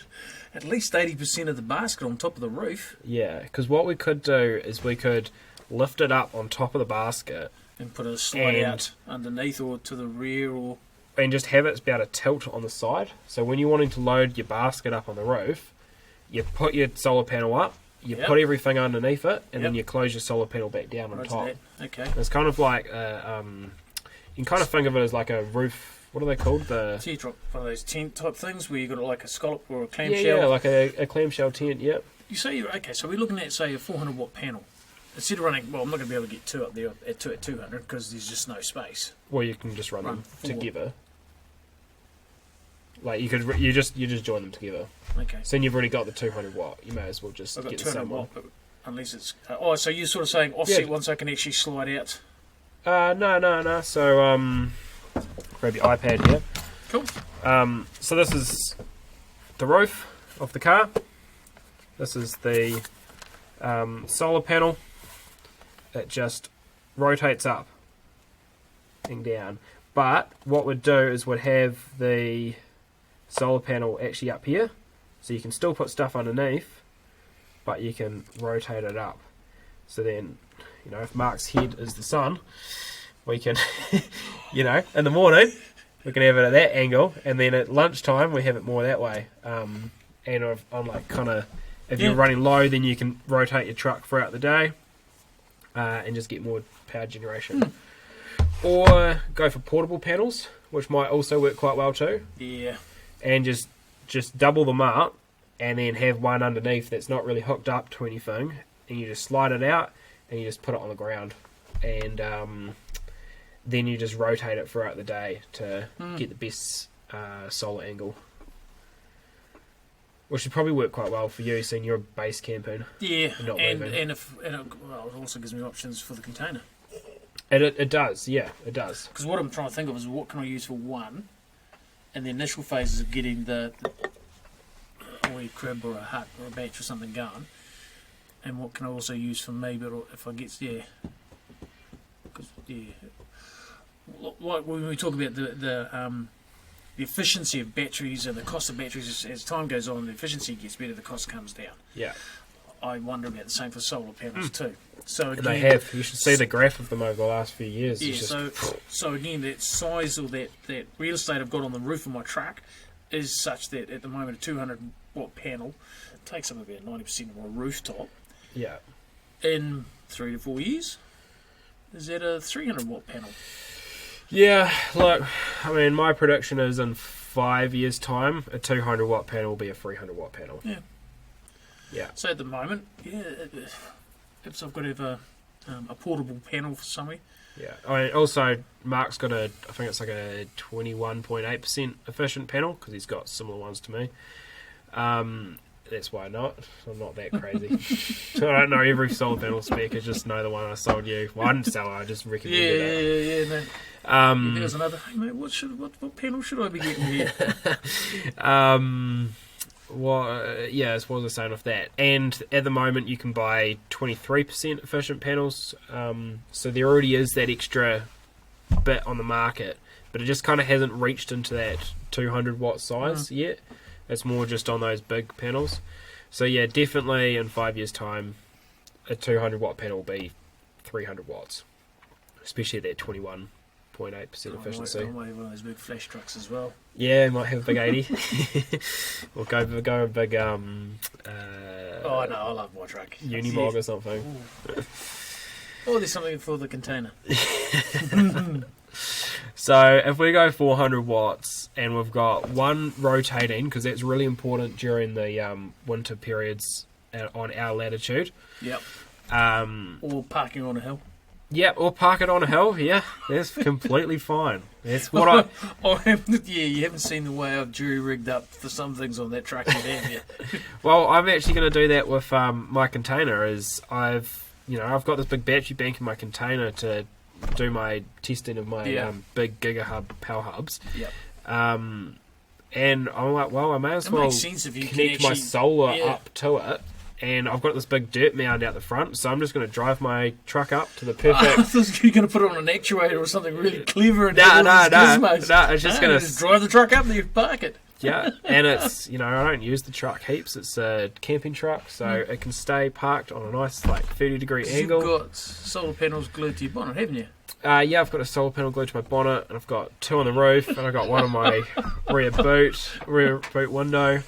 at least 80% of the basket on top of the roof. Yeah, because what we could do is we could lift it up on top of the basket and put a slide out underneath or to the rear, and just have it be able to tilt on the side. So when you're wanting to load your basket up on the roof, you put your solar panel up, you put everything underneath it, and then you close your solar panel back down on top. Okay. It's kind of like you can kind of think of it as like a roof. What are they called? The teardrop, one of those tent type things where you got like a scallop or a clamshell. Yeah, like a clamshell tent. Yep. You say okay. So we're looking at say a 400 watt panel. instead of running, well, I'm not going to be able to get two up there at 200 because there's just no space. Well, you can just run them together. Like you just join them together. Okay. So then you've already got the 200 watt. You may as well just get the same one. Unless it's so you're sort of saying offset one so I can actually slide out. No. So grab your iPad here. Cool. So this is the roof of the car. This is the solar panel. It just rotates up and down. But what we'd do is we'd have the solar panel actually up here, so you can still put stuff underneath, but you can rotate it up. So then, if Mark's head is the sun, we can, in the morning, we can have it at that angle, and then at lunchtime we have it more that way. And on like kind of, if you're running low, then you can rotate your truck throughout the day, and just get more power generation. Or go for portable panels, which might also work quite well too. Yeah. And just double them up, and then have one underneath that's not really hooked up to anything, and you just slide it out, and you just put it on the ground, and then you just rotate it throughout the day to get the best solar angle. Which would probably work quite well for you, seeing you're base camping. Yeah, and it also gives me options for the container. It does, yeah, it does. Because what I'm trying to think of is what can I use for one, and the initial phases of getting the wee crib or a hut or a batch or something going, and what can I also use for me, but if I get, like when we talk about the efficiency of batteries and the cost of batteries as time goes on, the efficiency gets better, the cost comes down. Yeah. I wonder about the same for solar panels too. So again, they have. You should see the graph of them over the last few years. Yeah. So again, that size or that real estate I've got on the roof of my truck is such that at the moment a 200 watt panel takes up about 90% of my rooftop. Yeah. In 3 to 4 years, is that a 300 watt panel? Yeah. Look, I mean, my prediction is in 5 years' time, a 200 watt panel will be a 300 watt panel. Yeah. Yeah. So at the moment, if I've got to have a portable panel for somewhere. Yeah. I mean, also, Mark's got I think it's like a 21.8% efficient panel, because he's got similar ones to me. That's why not. I'm not that crazy. So I don't know every solar panel spec. I just know the one I sold you. Well, I didn't sell it. I just recommended it. Yeah. No. There's another. Hey mate, what panel should I be getting here? What was I saying with that? And at the moment, you can buy 23% efficient panels. So there already is that extra bit on the market, but it just kind of hasn't reached into that 200 watt size yet. It's more just on those big panels. So yeah, definitely in 5 years' time, a 200 watt panel will be 300 watts, especially at that 21.8% efficiency. I might have one of those big flash trucks as well. Yeah, might have a big 80. We'll go a big oh no, I love my truck. Unimog or something. Oh, there's something for the container. So if we go 400 watts and we've got one rotating, because that's really important during the winter periods on our latitude. Yep. Or parking on a hill. Yeah, or park it on a hill. Yeah, that's completely fine. That's what you haven't seen the way I've jury-rigged up for some things on that truck yet. Well, I'm actually going to do that with my container. I've got this big battery bank in my container to do my testing of my big GigaHub power hubs. Yep. And I'm like, well, I may as well connect my solar up to it. And I've got this big dirt mound out the front, so I'm just going to drive my truck up to the perfect... I thought you were going to put it on an actuator or something really clever and No, it's just going to... Just drive the truck up and you park it. Yeah, and it's, I don't use the truck heaps. It's a camping truck, so it can stay parked on a nice, 30-degree angle. You've got solar panels glued to your bonnet, haven't you? Yeah, I've got a solar panel glued to my bonnet, and I've got 2 on the roof, and I've got one on my rear boot window.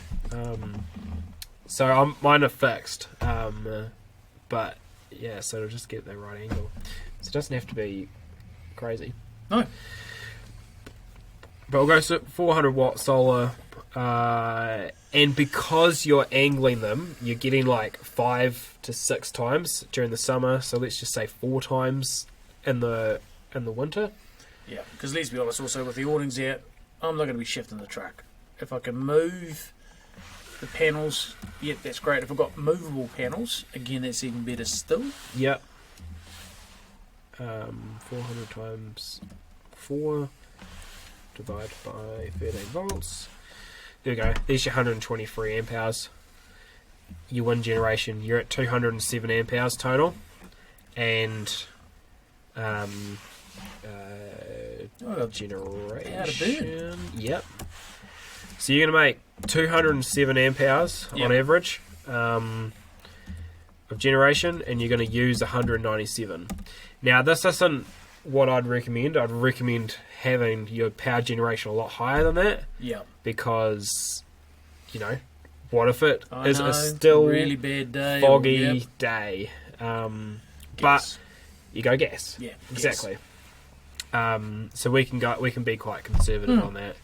So mine are fixed, but yeah, so it'll just get the right angle. So it doesn't have to be crazy. No. But we'll go 400 watt solar And because you're angling them, you're getting like 5 to 6 times during the summer. So let's just say 4 times in the winter. Yeah, because let's be honest, also with the awnings out, I'm not going to be shifting the truck. If I can move the panels, yep, that's great. If I've got movable panels, again, that's even better still. Yep. 400 times 4 divided by 13 volts. There we go. There's your 123 amp hours. Your wind generation, you're at 207 amp hours total. And generation. Yep. So you're going to make 207 amp hours on average of generation, and you're going to use 197. Now, this isn't what I'd recommend. I'd recommend having your power generation a lot higher than that. Yeah. Because, what if it is a still really bad day, foggy day? But you go gas. Yeah, exactly. So we can be quite conservative on that.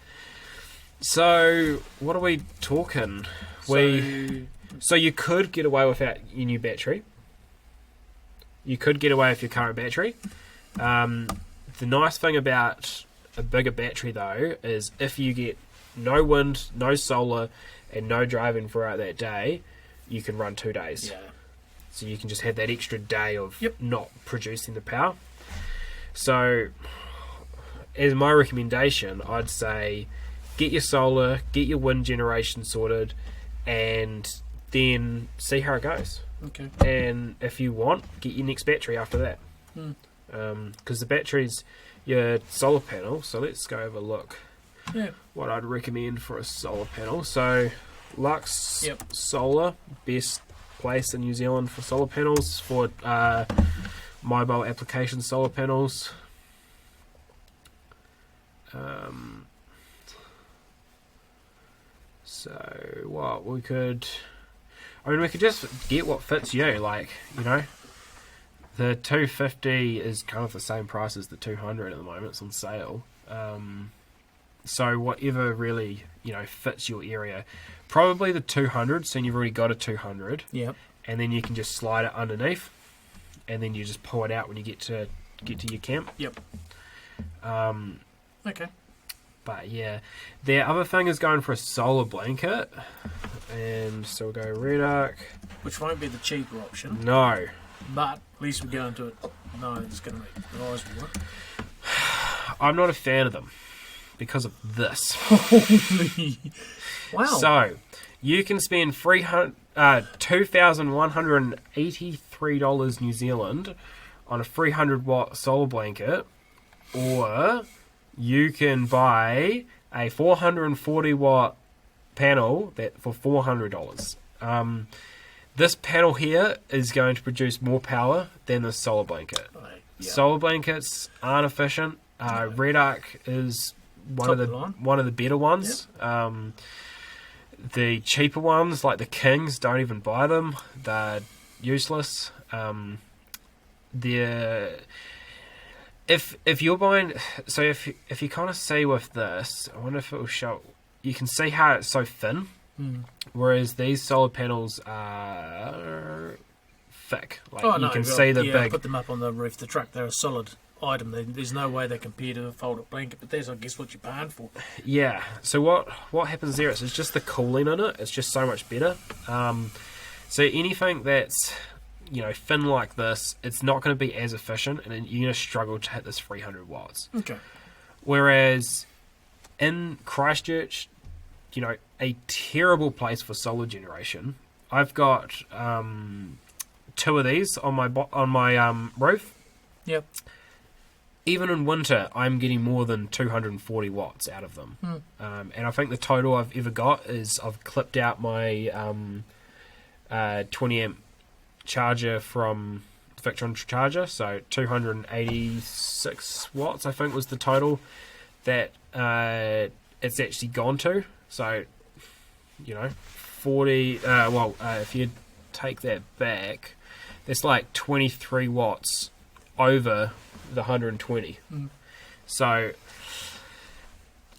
So what are we talking? So you could get away without your new battery. You could get away with your current battery. The nice thing about a bigger battery, though, is if you get no wind, no solar, and no driving throughout that day, you can run 2 days. Yeah. So you can just have that extra day of not producing the power. So, as my recommendation, I'd say get your solar, get your wind generation sorted, and then see how it goes. Okay. And if you want, get your next battery after that. Because the battery's your solar panel. So let's go have a look. Yeah. What I'd recommend for a solar panel. So Lux Solar, best place in New Zealand for solar panels, for mobile application solar panels. So what we could just get what fits you. Like, the 250 is kind of the same price as the 200 at the moment. It's on sale. So whatever really, fits your area. Probably the 200, so you've already got a 200. Yep. And then you can just slide it underneath, and then you just pull it out when you get to your camp. Yep. Okay. But yeah, the other thing is going for a solar blanket, and so we'll go Red Arc. Which won't be the cheaper option. No. But at least we go into it. No, it's going to make the eyes work. I'm not a fan of them because of this. Holy! Wow. So you can spend $2,183 New Zealand on a 300-watt solar blanket, or you can buy a 440-watt panel for $400. This panel here is going to produce more power than the solar blanket. Right, yeah. Solar blankets aren't efficient. Red Arc is one of the better ones. Yep. The cheaper ones, like the Kings, don't even buy them. They're useless. If you're buying, so if you kind of see with this, I wonder if it will show. You can see how it's so thin, whereas these solar panels are thick. Like you can see the big. I put them up on the roof of the truck. They're a solid item. There's no way they compare to a folded blanket, but that's, I guess, what you're paying for. Yeah. So what happens there is it's just the cooling in it. It's just so much better. So anything that's thin like this, it's not going to be as efficient, and you're going to struggle to hit this 300 watts. Okay. Whereas in Christchurch, a terrible place for solar generation. I've got 2 of these on my roof. Yep. Even in winter, I'm getting more than 240 watts out of them. And I think the total I've ever got is I've clipped out my 20 amp charger from Victron charger, so 286 watts I think was the total that it's actually gone to. So 40 if you take that back, that's like 23 watts over the 120. So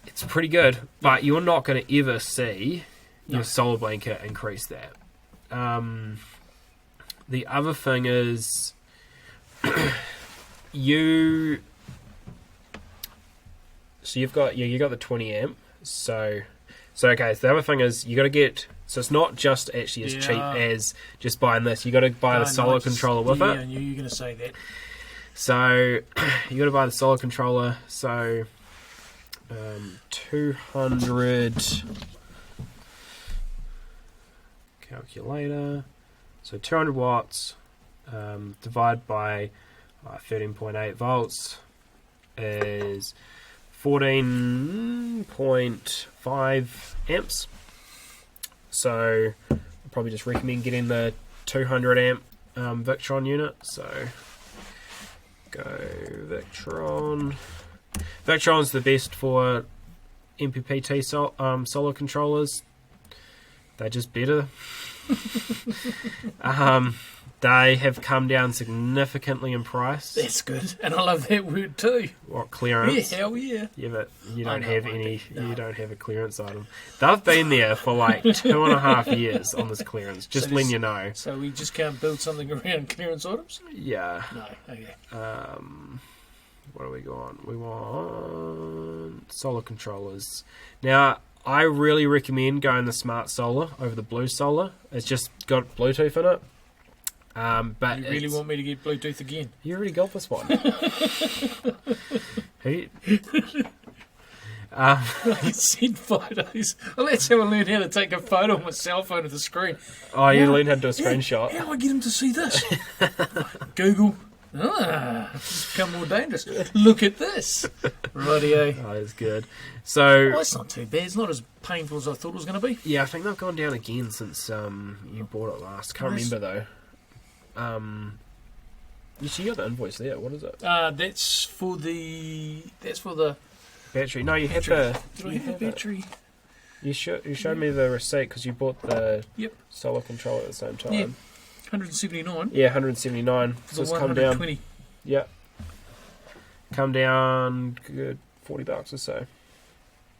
it's pretty good, but you're not going to ever see your solar blanket increase that. The other thing is you've got the 20 amp. So okay. So the other thing is you got to get. So it's not just actually as cheap as just buying this. You got to buy the solar controller with it. Yeah, I knew you were going to say that. So you got to buy the solar controller. So 200 calculator. So 200 watts divided by 13.8 volts is 14.5 amps. So I'll probably just recommend getting the 200 amp Victron unit. So go Victron. Victron's the best for MPPT solar controllers. They're just better. They have come down significantly in price. That's good, and I love that word too. What, clearance? Yeah, hell yeah. Yeah, but you don't have any. No. You don't have a clearance item. They've been there for like 2.5 years on this clearance. Just letting you know. So we just can't build something around clearance items? Yeah. No. Okay. What do we want? We want solar controllers. Now, I really recommend going the smart solar over the blue solar. It's just got Bluetooth in it. But you really want me to get Bluetooth again? You already got this one. I send photos. Well, that's how I learned how to take a photo on my cell phone of the screen. Oh, you learned how to do a screenshot. How do I get him to see this? Google. It's become more dangerous. Look at this. Rightio. Oh, that's good. So, well, it's not too bad. It's not as painful as I thought it was going to be. Yeah, I think they've gone down again since you bought it last. Can't remember though. You got the invoice there. What is it? That's for the battery. No, you had the. Did I have the battery? You showed me the receipt because you bought the solar controller at the same time. Yeah, 179. Yeah, 179. So it's come down. Yeah, come down good $40 or so.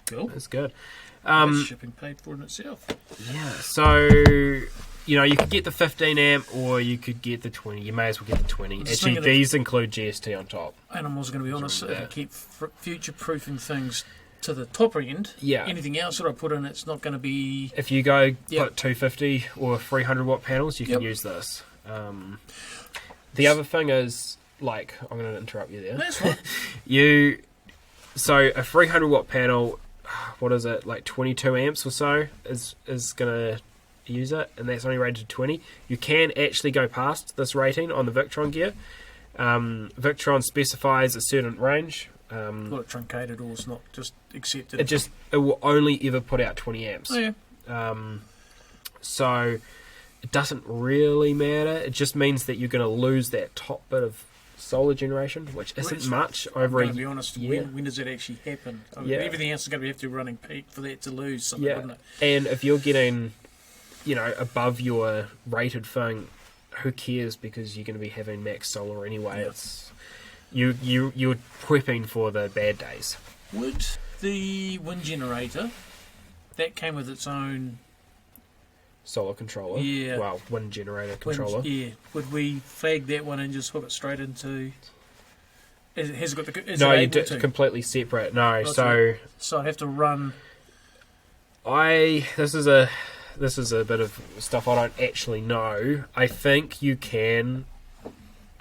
Cool. That's good. That's shipping paid for in itself. Yeah. So you could get the 15 amp or you could get the 20. You may as well get the 20. Actually, these include GST on top. And I'm also going to be honest, if I keep future-proofing things to the top end, anything else that I put in, it's not going to be... If you go put 250 or 300 watt panels, you can use this. The other thing is, I'm going to interrupt you there. That's fine. So a 300 watt panel, what is it, like 22 amps or so is going to use it, and that's only rated 20. You can actually go past this rating on the Victron gear. Victron specifies a certain range. Got it truncated, or it's not just accepted. It will only ever put out 20 amps. Oh, yeah. So it doesn't really matter. It just means that you're going to lose that top bit of solar generation, which isn't much over a year. To be honest, when does it actually happen? Everything else is going to have to be running peak for that to lose something, wouldn't it? And if you're getting, above your rated thing, who cares, because you're going to be having max solar anyway. It's you're prepping for the bad days. Would the wind generator that came with its own solar controller? Yeah. Well, wind generator controller. Would we flag that one and just hook it straight into? Has it got the? No, you do completely separate. No, so I have to run. This is a bit of stuff I don't actually know. I think you can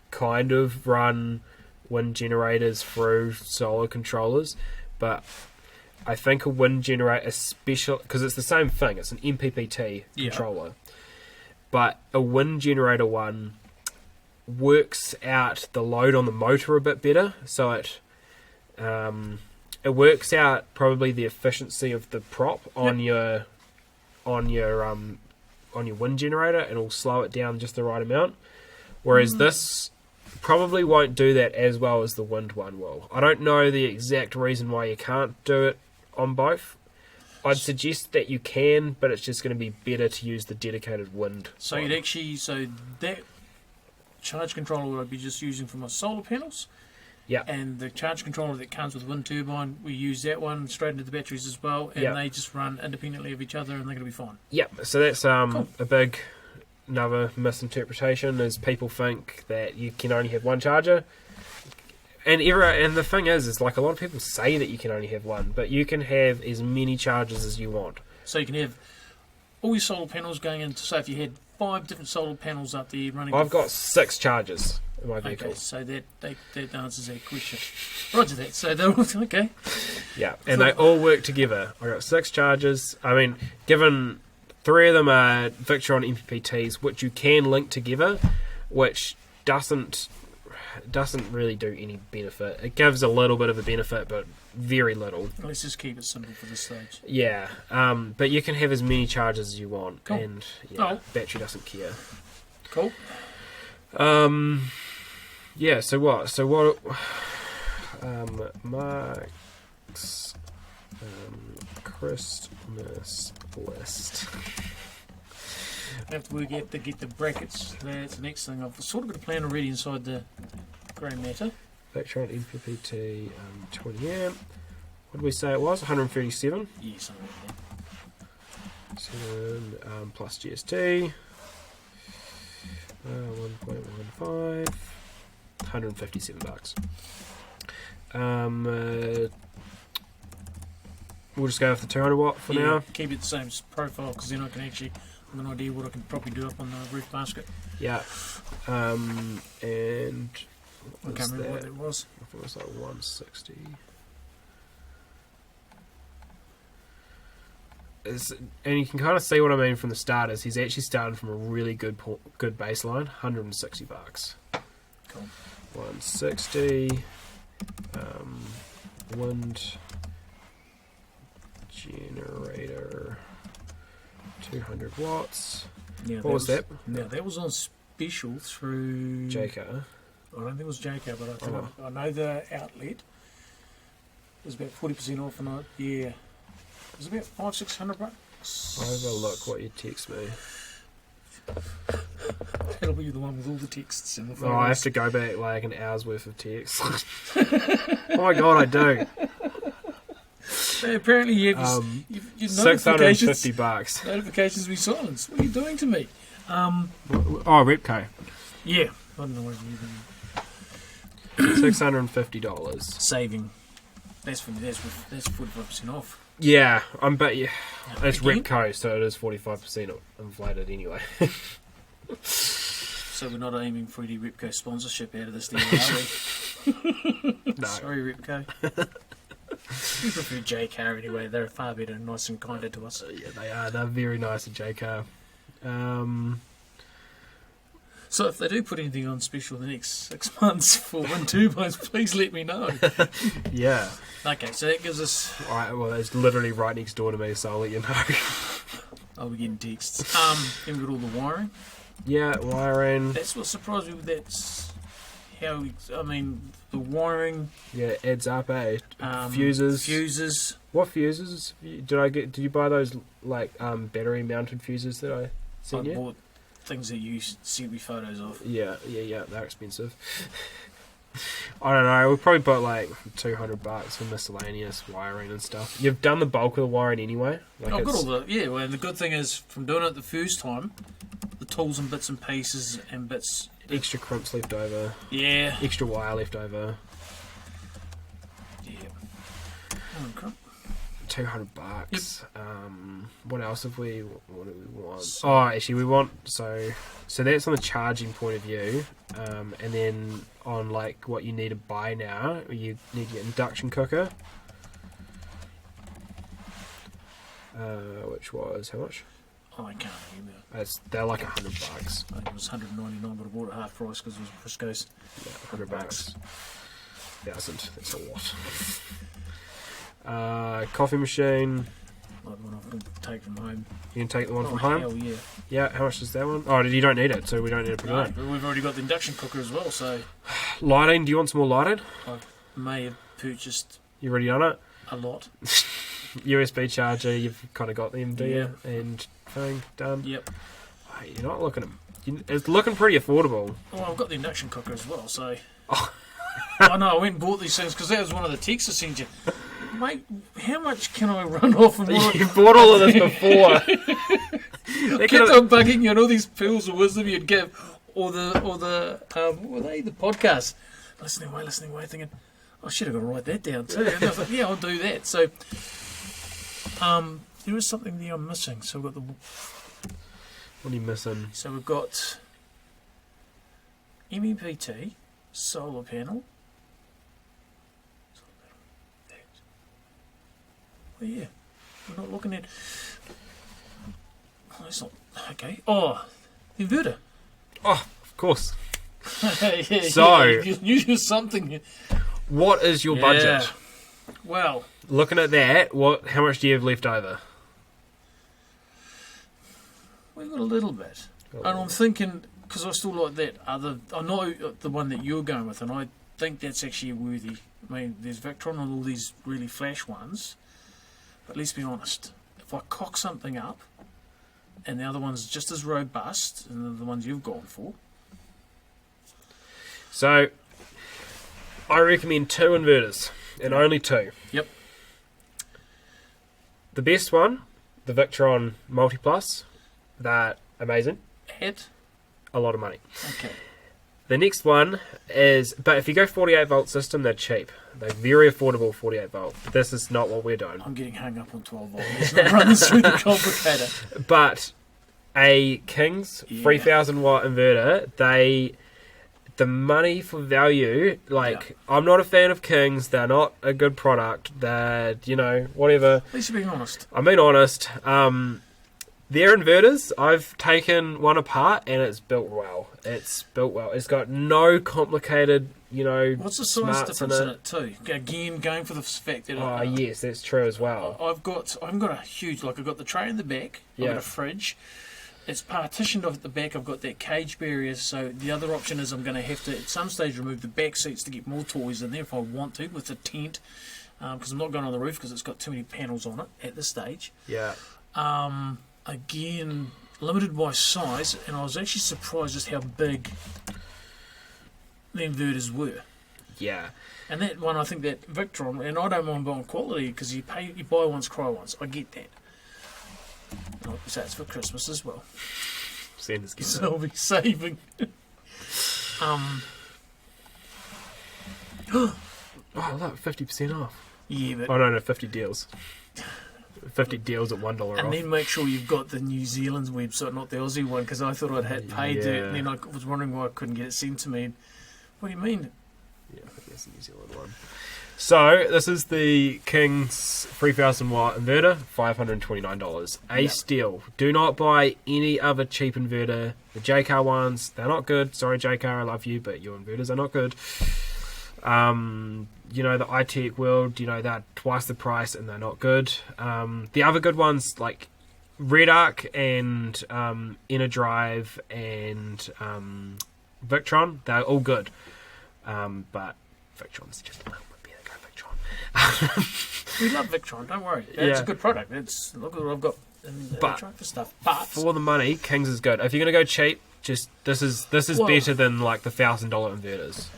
kind of run wind generators through solar controllers, but I think a wind generator, because it's the same thing, it's an MPPT controller, but a wind generator one works out the load on the motor a bit better, so it works out probably the efficiency of the prop on your wind generator, and it'll slow it down just the right amount. Whereas this probably won't do that as well as the wind one will. I don't know the exact reason why you can't do it on both. I'd suggest that you can, but it's just going to be better to use the dedicated wind. So one. that charge controller would I be just using for my solar panels? Yeah. And the charge controller that comes with wind turbine, we use that one straight into the batteries as well, and they just run independently of each other, and they're going to be fine. Yeah. So that's cool. Another misinterpretation is people think that you can only have one charger. And the thing is like a lot of people say that you can only have one, but you can have as many chargers as you want. So you can have all your solar panels going into, say if you had 5 different solar panels up there running... I've got 6 chargers in my vehicle. Okay, so that answers that question. Roger that. So they're all... Okay. Yeah, and they all work together. I've got 6 chargers. I mean, given 3 of them are Victron MPPTs, which you can link together, which doesn't really do any benefit. It gives a little bit of a benefit, but very little. Let's just keep it simple for this stage. Yeah, but you can have as many chargers as you want, cool. And battery doesn't care. Cool. Yeah. So what? Marks Christmas list. I have to work out to get the brackets. That's the next thing. I've sort of got a plan already inside the grey matter. Victron MPPT 20 amp. What did we say it was? 137? Yeah, something like that. 7 plus GST. 1.15. $157. We'll just go with the 200 watt for now. Keep it the same profile because then I can actually have an idea what I can probably do up on the roof basket. Yeah. And I can't remember what it was. I thought it was like 160. And you can kind of see what I mean from the start is he's actually starting from a really good baseline, $160. Cool. 160. Wind generator, 200 watts. Yeah, what was that? Now that was on special through JCar. I don't think it was JCar, but I know the outlet was about 40% off, and it was about $500-600. I'll have a look what you text me. That'll be the one with all the texts and the photos. Oh, I have to go back like an hour's worth of text. Oh my god, I do. Apparently you have your $650. Notifications be silenced. What are you doing to me? Repco. Yeah. I don't know what you're $650. Saving. That's 45% off. Yeah, but it's Repco, so it is 45% inflated anyway. So we're not aiming for any Repco sponsorship out of this deal, are we? No. Sorry, Repco. We prefer JCar anyway. They're far better and nice and kinder to us. Yeah, they are. They're very nice at JCar. So if they do put anything on special the next 6 months for wind turbines, please let me know. Yeah. Okay, so that gives us... Alright, well, it's literally right next door to me, so I'll let you know. I'll be getting texts. Then we've got all the wiring. Yeah, wiring. That's what surprised me. That's how... the wiring... Yeah, it adds up, eh? Fuses. Fuses. What fuses? Did you buy those, like, battery mounted fuses that I sent you? I bought things that you sent me photos of. Yeah, they're expensive. I don't know, we'll probably put like $200 for miscellaneous wiring and stuff. You've done the bulk of the wiring anyway. I've got all the... Yeah, well, and the good thing is, from doing it the first time, the tools and bits and pieces and bits... Extra crimps left over. Yeah. Extra wire left over. Yeah. Crimp. $200. Yep. What else have we? What do we want? Actually, we want so that's on the charging point of view, and then on like what you need to buy now, you need your induction cooker, which was how much? Oh, I can't remember. They're like $100. I think it was $199, but I bought it half price because it was Frisco's. Yeah, $100. 1,000. That's a lot. Coffee machine. Like one I can take from home. You can take the one from home? Hell yeah. Yeah, how much is that one? Oh, you don't need it, so we don't need to put it in. But we've already got the induction cooker as well, so... Lighting, do you want some more lighting? I may have purchased... You already done it? A lot. USB charger, you've kind of got them, do you? Yeah. And thing done? Yep. Oh, you're not looking... It's looking pretty affordable. Well, I've got the induction cooker as well, so... Oh. I know, I went and bought these things because that was one of the texts I sent you. Mate, how much can I run off? And You bought all of this before. They kept on bugging you and all these pearls of wisdom you'd give, or the what were they? The podcast. Listening away, thinking, I should have got to write that down too. And I was like, yeah, I'll do that. So, there is something there I'm missing. So we've got the. What are you missing? So we've got MEPT, solar panel. Oh yeah, we're not looking at. Oh, that's not okay. Oh, the inverter. Oh, of course. Yeah, So, you knew something. What is your budget? Well, looking at that, how much do you have left over? we've got a little bit, and I'm thinking because I still like that other. I know the one that you're going with, and I think that's actually worthy. I mean, there's Victron and all these really flash ones, but let's be honest. If I cock something up, and the other one's just as robust, and the ones you've gone for. So, I recommend 2 inverters, and only 2. Yep. The best one, the Victron Multiplus, they're amazing. At? A lot of money. Okay. The next one is, but if you go 48 volt system, they're cheap. They're very affordable 48 volt. This is not what we're doing. I'm getting hung up on 12 volt. It's not running through the complicator. But a King's 3000 watt inverter, the money for value, I'm not a fan of Kings. They're not a good product. They're, whatever. At least you're being honest. I'm being honest. Their inverters, I've taken one apart and it's built well. It's got no complicated, What's the size difference in it too? Again, going for the fact that yes, that's true as well. I've got a huge, I've got the tray in the back. I've got a fridge. It's partitioned off at the back. I've got that cage barrier. So the other option is I'm going to have to at some stage remove the back seats to get more toys in there if I want to with the tent, because I'm not going on the roof because it's got too many panels on it at this stage. Yeah. Again, limited by size, and I was actually surprised just how big the inverters were. Yeah. And that one, I think that Victron, and I don't mind buying quality because you buy once, cry once. I get that. So it's for Christmas as well. Santa's getting so I'll be saving. Oh, look, 50% off. Yeah, but... Oh, no, 50 deals. 50 deals at $1 off. And then make sure you've got the New Zealand's website, not the Aussie one, because I thought I'd had paid it, and then I was wondering why I couldn't get it sent to me. What do you mean? Yeah, I think that's the New Zealand one. So, this is the King's 3000 watt inverter, $529. Ace deal. Do not buy any other cheap inverter. The JCar ones, they're not good. Sorry, JCar, I love you, but your inverters are not good. The iTech World, they're twice the price and they're not good. The other good ones, like Red Arc and Drive and Victron, they're all good. But Victron's just a little bit better. Go Victron. We love Victron, don't worry. It's a good product. Look at what I've got in the truck for stuff. But for the money, King's is good. If you're going to go cheap, just this is better than like the $1,000 inverters.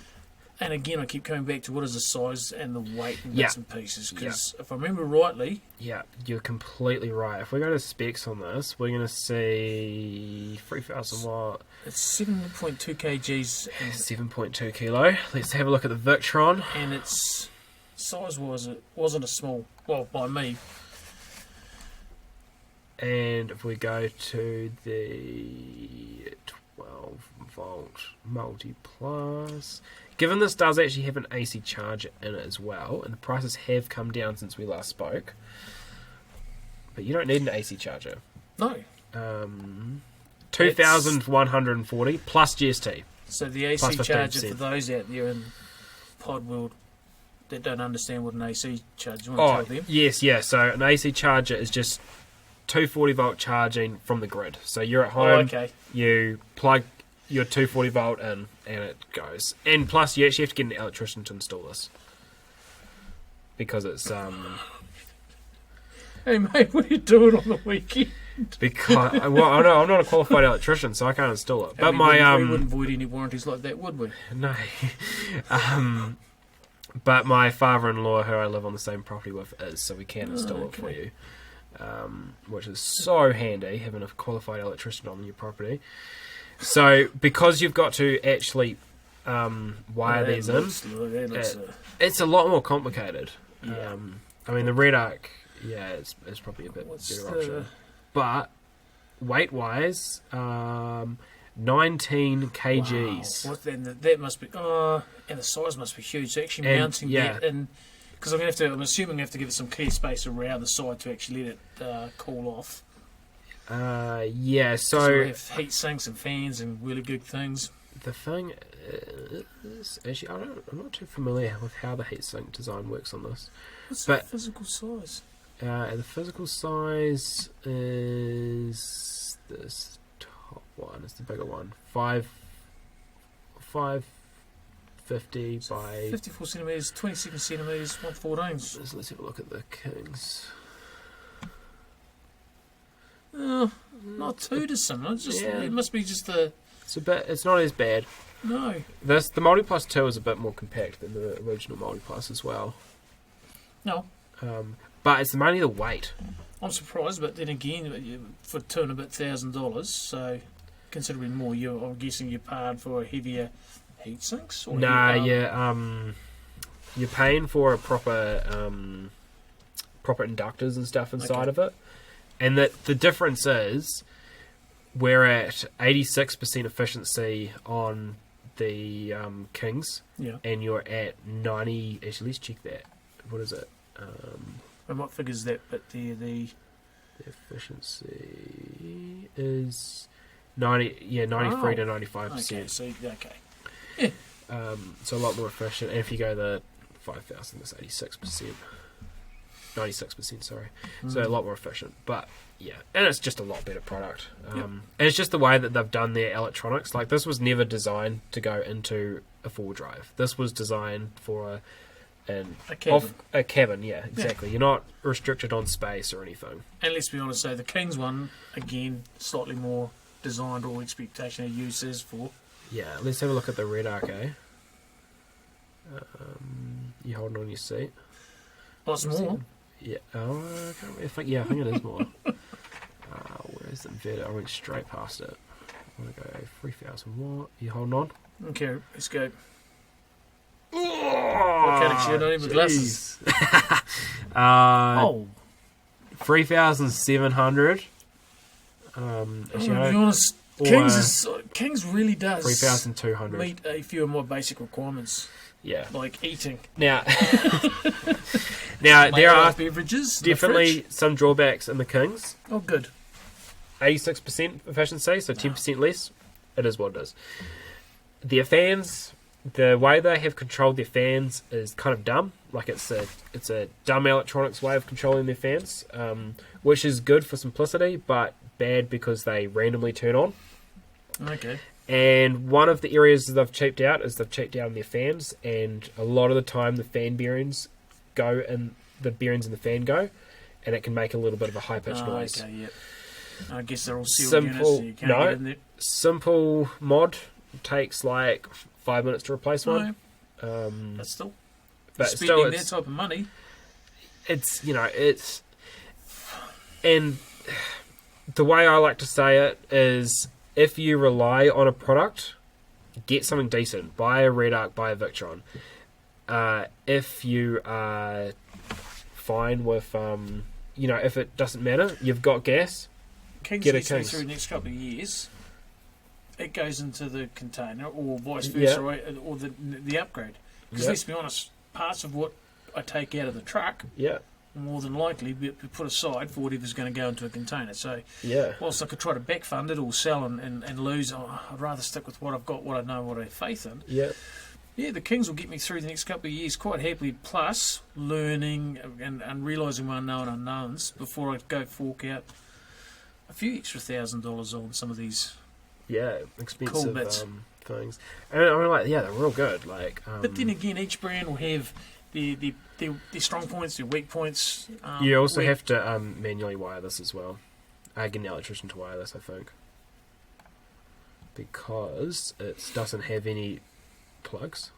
And again, I keep coming back to what is the size and the weight and bits and pieces. Because if I remember rightly... Yeah, you're completely right. If we go to specs on this, we're going to see 3,000 watt. It's 7.2 kgs. 7.2 kilo. Let's have a look at the Victron. And its size-wise, it wasn't a small... Well, by me. And if we go to the 12 volt multi-plus... Given this does actually have an AC charger in it as well, and the prices have come down since we last spoke, but you don't need an AC charger. No. 2,140 plus GST. So the AC charger for those out there in pod world that don't understand what an AC charger, you want to tell them? Yes, yeah. So an AC charger is just 240 volt charging from the grid. So you're at home, you plug your 240 volt in, and it goes. And plus, you actually have to get an electrician to install this because it's Hey mate, what are you doing on the weekend? Because well, I know I'm not a qualified electrician, so I can't install it. But we we wouldn't void any warranties like that, would we? No. But my father-in-law, who I live on the same property with, is, so we can install it for you. Which is so handy, having a qualified electrician on your property. So, because you've got to actually wire these in, it's a lot more complicated. Yeah. I mean, the red arc, it's probably a bit better option. But, weight-wise, 19 kgs. Wow. Well, then that must be... and the size must be huge. So actually mounting that in... Because I'm assuming I have to give it some clear space around the side to actually let it cool off. So... We have heat sinks and fans and really good things. The thing is... Actually, I'm not too familiar with how the heatsink design works on this. What's the physical size? The physical size is this top one. It's the bigger one. 550 by 54 centimeters, 27 centimeters, 114. Let's have a look at the Kings. Not too dissimilar. It must be just the. It's not as bad. No. The Multiplus 2 is a bit more compact than the original Multiplus as well. No. But it's mainly the weight. I'm surprised, but then again, for $2,000, so considerably more, I'm guessing you're paying for heavier heat sinks? Or you're paying for a proper inductors and stuff inside of it. And the difference is we're at 86% efficiency on the Kings, and you're at 90. Actually, let's check that. What is it? And what figure is that? But the efficiency is 93 to 95%. Yeah. So a lot more efficient. And if you go the 5,000, it's 86%. 96%, sorry. So a lot more efficient. But yeah, and it's just a lot better product. And it's just the way that they've done their electronics. Like, this was never designed to go into a 4-drive. This was designed for a cabin, exactly. You're not restricted on space or anything. And let's be honest, so the Kings one, again, slightly more designed or expectation of use is for. Yeah, let's have a look at the red arc, eh? You holding on your seat? Oh, it's more. Yeah. Oh, I can't really think. Yeah, I think it is more. Where's the inverter? I went straight past it. I'm going to go 3,000 watt. You holding on? Okay, let's go. I can't actually not even glasses. 3,700. I'm going to be honest, Kings really does 3,200. meet a few of my basic requirements. Yeah. Like eating. Now there are beverages definitely some drawbacks in the Kings. Oh, good. 86% efficiency, so 10% less. It is what it is. Their fans, the way they have controlled their fans is kind of dumb. Like, it's a dumb electronics way of controlling their fans, which is good for simplicity, but bad because they randomly turn on. Okay. And one of the areas that they've cheaped out is they've cheaped out on their fans, and a lot of the time the fan bearings go and the bearings in the fan go, and it can make a little bit of a high pitched noise. Okay, yeah. I guess they're all sealed units, so you can't get in there. Simple mod takes like 5 minutes to replace one. But still, but spending that type of money. And the way I like to say it is, if you rely on a product, get something decent. Buy a Red Arc, buy a Victron. If you are fine with, if it doesn't matter, you've got gas, get a Kings. Through the next couple of years, it goes into the container, or vice versa, or the upgrade. Because let's be honest, parts of what I take out of the truck, more than likely be put aside for whatever's going to go into a container. So, whilst I could try to back fund it or sell and lose, I'd rather stick with what I've got, what I know, what I have faith in. Yeah, the Kings will get me through the next couple of years quite happily, plus learning and realising my known unknowns before I go fork out a few extra $1,000 on some of these expensive cool bits. Things. And I mean, they're real good. But then again, each brand will have their strong points, their weak points. You also have to manually wire this as well. getting an electrician to wire this, I think. Because it doesn't have any plugs.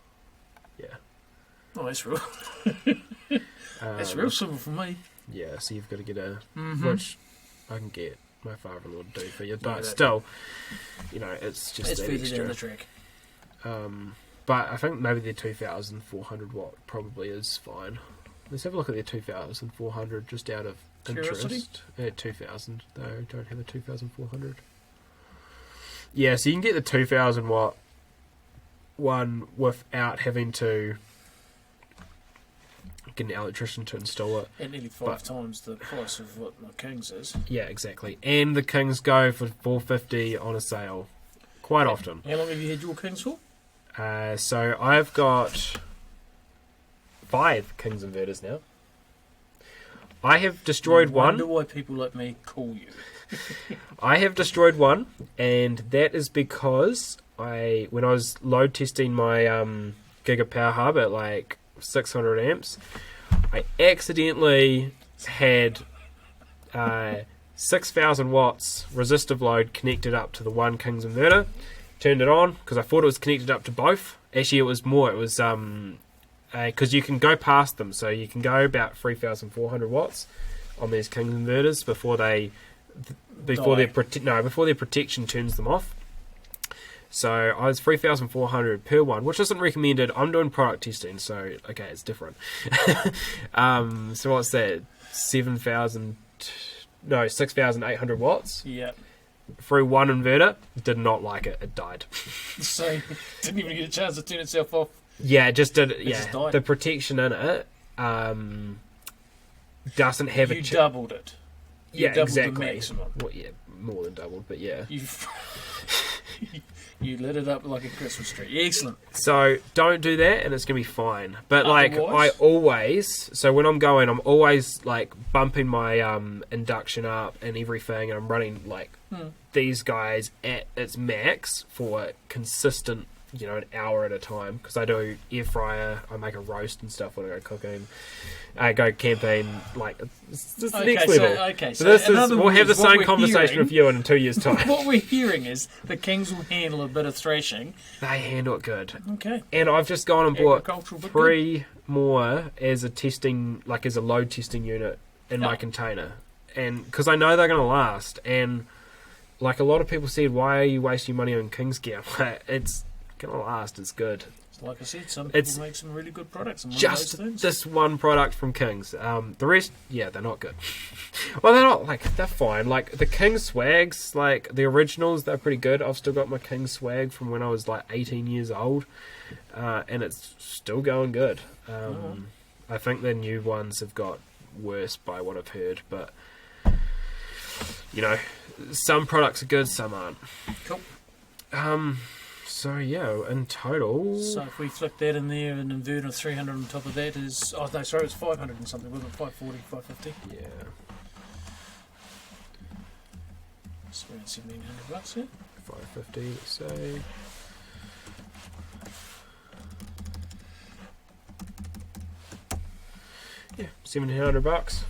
Yeah. Oh, that's real. That's real simple for me. Yeah, so you've got to get a... Mm-hmm. Which I can get my father-in-law to do for you. But still, it's just it's that further extra. down the track. But I think maybe their 2,400 watt probably is fine. Let's have a look at their 2,400 just out of interest. 2,000. They don't have a 2,400. Yeah, so you can get the 2,000 watt one without having to get an electrician to install it. At nearly 5 times the price of what my King's is. Yeah, exactly. And the Kings go for $450 on a sale quite often. How long have you had your Kings for? So I've got 5 Kings inverters now. I have destroyed one. I wonder why people like me call you. I have destroyed one, and that is because when I was load testing my Giga Power Hub at like 600 amps, I accidentally had 6,000 watts resistive load connected up to the one King's inverter. Turned it on because I thought it was connected up to both. Actually, it was more. It was because you can go past them, so you can go about 3,400 watts on these King's inverters before their protection turns them off. So I was 3,400 per one, which isn't recommended. I'm doing product testing, so okay, it's different. So what's that? 6,800 watts. Yeah. Through one inverter, did not like it. It died. So didn't even get a chance to turn itself off. Yeah, it just did. It just died. The protection in it doesn't have You doubled it. You doubled exactly. The maximum. Well, yeah, more than doubled, but yeah. You lit it up like a Christmas tree. Excellent. So don't do that, and it's gonna be fine. But Otherwise? when I'm going, I'm always like bumping my induction up and everything, and I'm running like these guys at its max for consistent, an hour at a time, because I do air fryer, I make a roast and stuff when I go cooking, I go camping, like it's just the next level. So this is, we'll have the same conversation with you in 2 years' time. What we're hearing is the Kings will handle a bit of thrashing. They handle it good. Okay. And I've just gone and bought 3 more as a testing, like as a load testing unit in my container, and because I know they're going to last. And like a lot of people said, why are you wasting money on King's gear? It's gonna last. It's good. Like I said, some people make some really good products. And just this one product from King's. The rest, they're not good. Well, they're not they're fine. Like the King's swags, like the originals, they're pretty good. I've still got my King's swag from when I was like 18 years old, and it's still going good. I think the new ones have got worse by what I've heard, but some products are good, some aren't. Cool. So yeah, in total. So if we flick that in there, an inverter of 300 on top of that is... Oh no, sorry, it's 500 and something, wasn't it? 540, 550? Yeah. It's around $1,700, yeah? 550, let's say. Yeah, $1,700.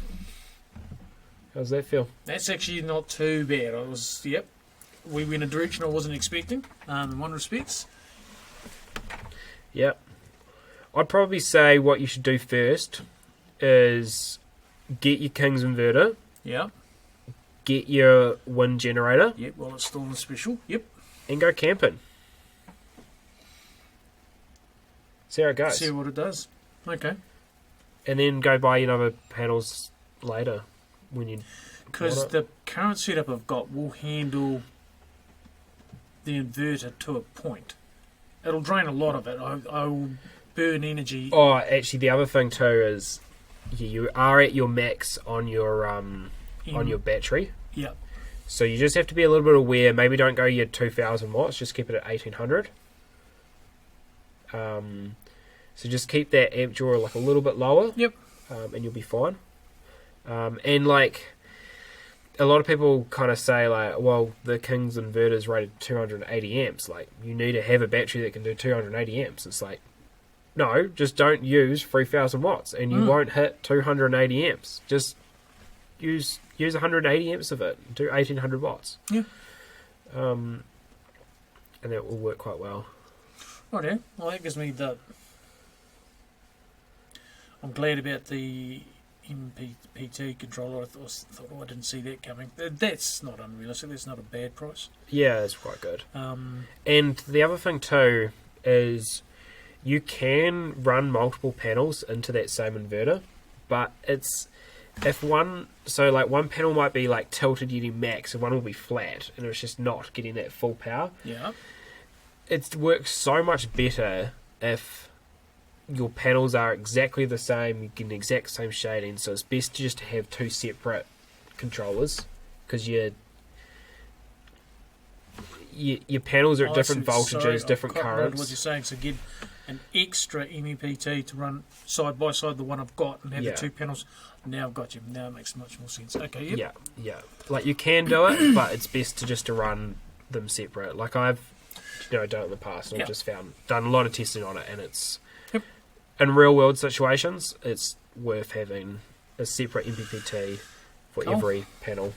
How's that feel? That's actually not too bad. We went a direction I wasn't expecting, in one respect. Yep. I'd probably say what you should do first is get your King's inverter. Yeah. Get your wind generator. Yep, while it's still on special. Yep. And go camping. See how it goes. See what it does. Okay. And then go buy your other panels later when you... Because the current setup I've got will handle the inverter to a point. It'll drain a lot of it. I will burn energy. Oh, actually, the other thing too is you are at your max on your on your battery. Yeah. So you just have to be a little bit aware. Maybe don't go your 2,000 watts. Just keep it at 1,800. So just keep that amp drawer like a little bit lower. Yep. And you'll be fine. And like... A lot of people kind of say, like, well, the King's inverter is rated 280 amps. Like, you need to have a battery that can do 280 amps. It's like, no, just don't use 3,000 watts, and you won't hit 280 amps. Just use 180 amps of it, do 1800 watts. Yeah. And that will work quite well. Right, well, that gives me I'm glad about the MPPT controller. I thought I didn't see that coming. That's not unrealistic. That's not a bad price. Yeah, it's quite good. And the other thing too is you can run multiple panels into that same inverter, but one panel might be like tilted getting max and one will be flat and it's just not getting that full power. Yeah. It works so much better if your panels are exactly the same, you get the exact same shading, so it's best to just have two separate controllers because your panels are at different voltages, different currents. What you're saying, so get an extra MEPT to run side by side the one I've got and have the two panels. Now I've got you. Now it makes much more sense. Okay, yep. Yeah. Like you can do it, but it's best to run them separate. Like I've done it in the past, and I've just done a lot of testing on it, and it's in real world situations, it's worth having a separate MPPT for every panel.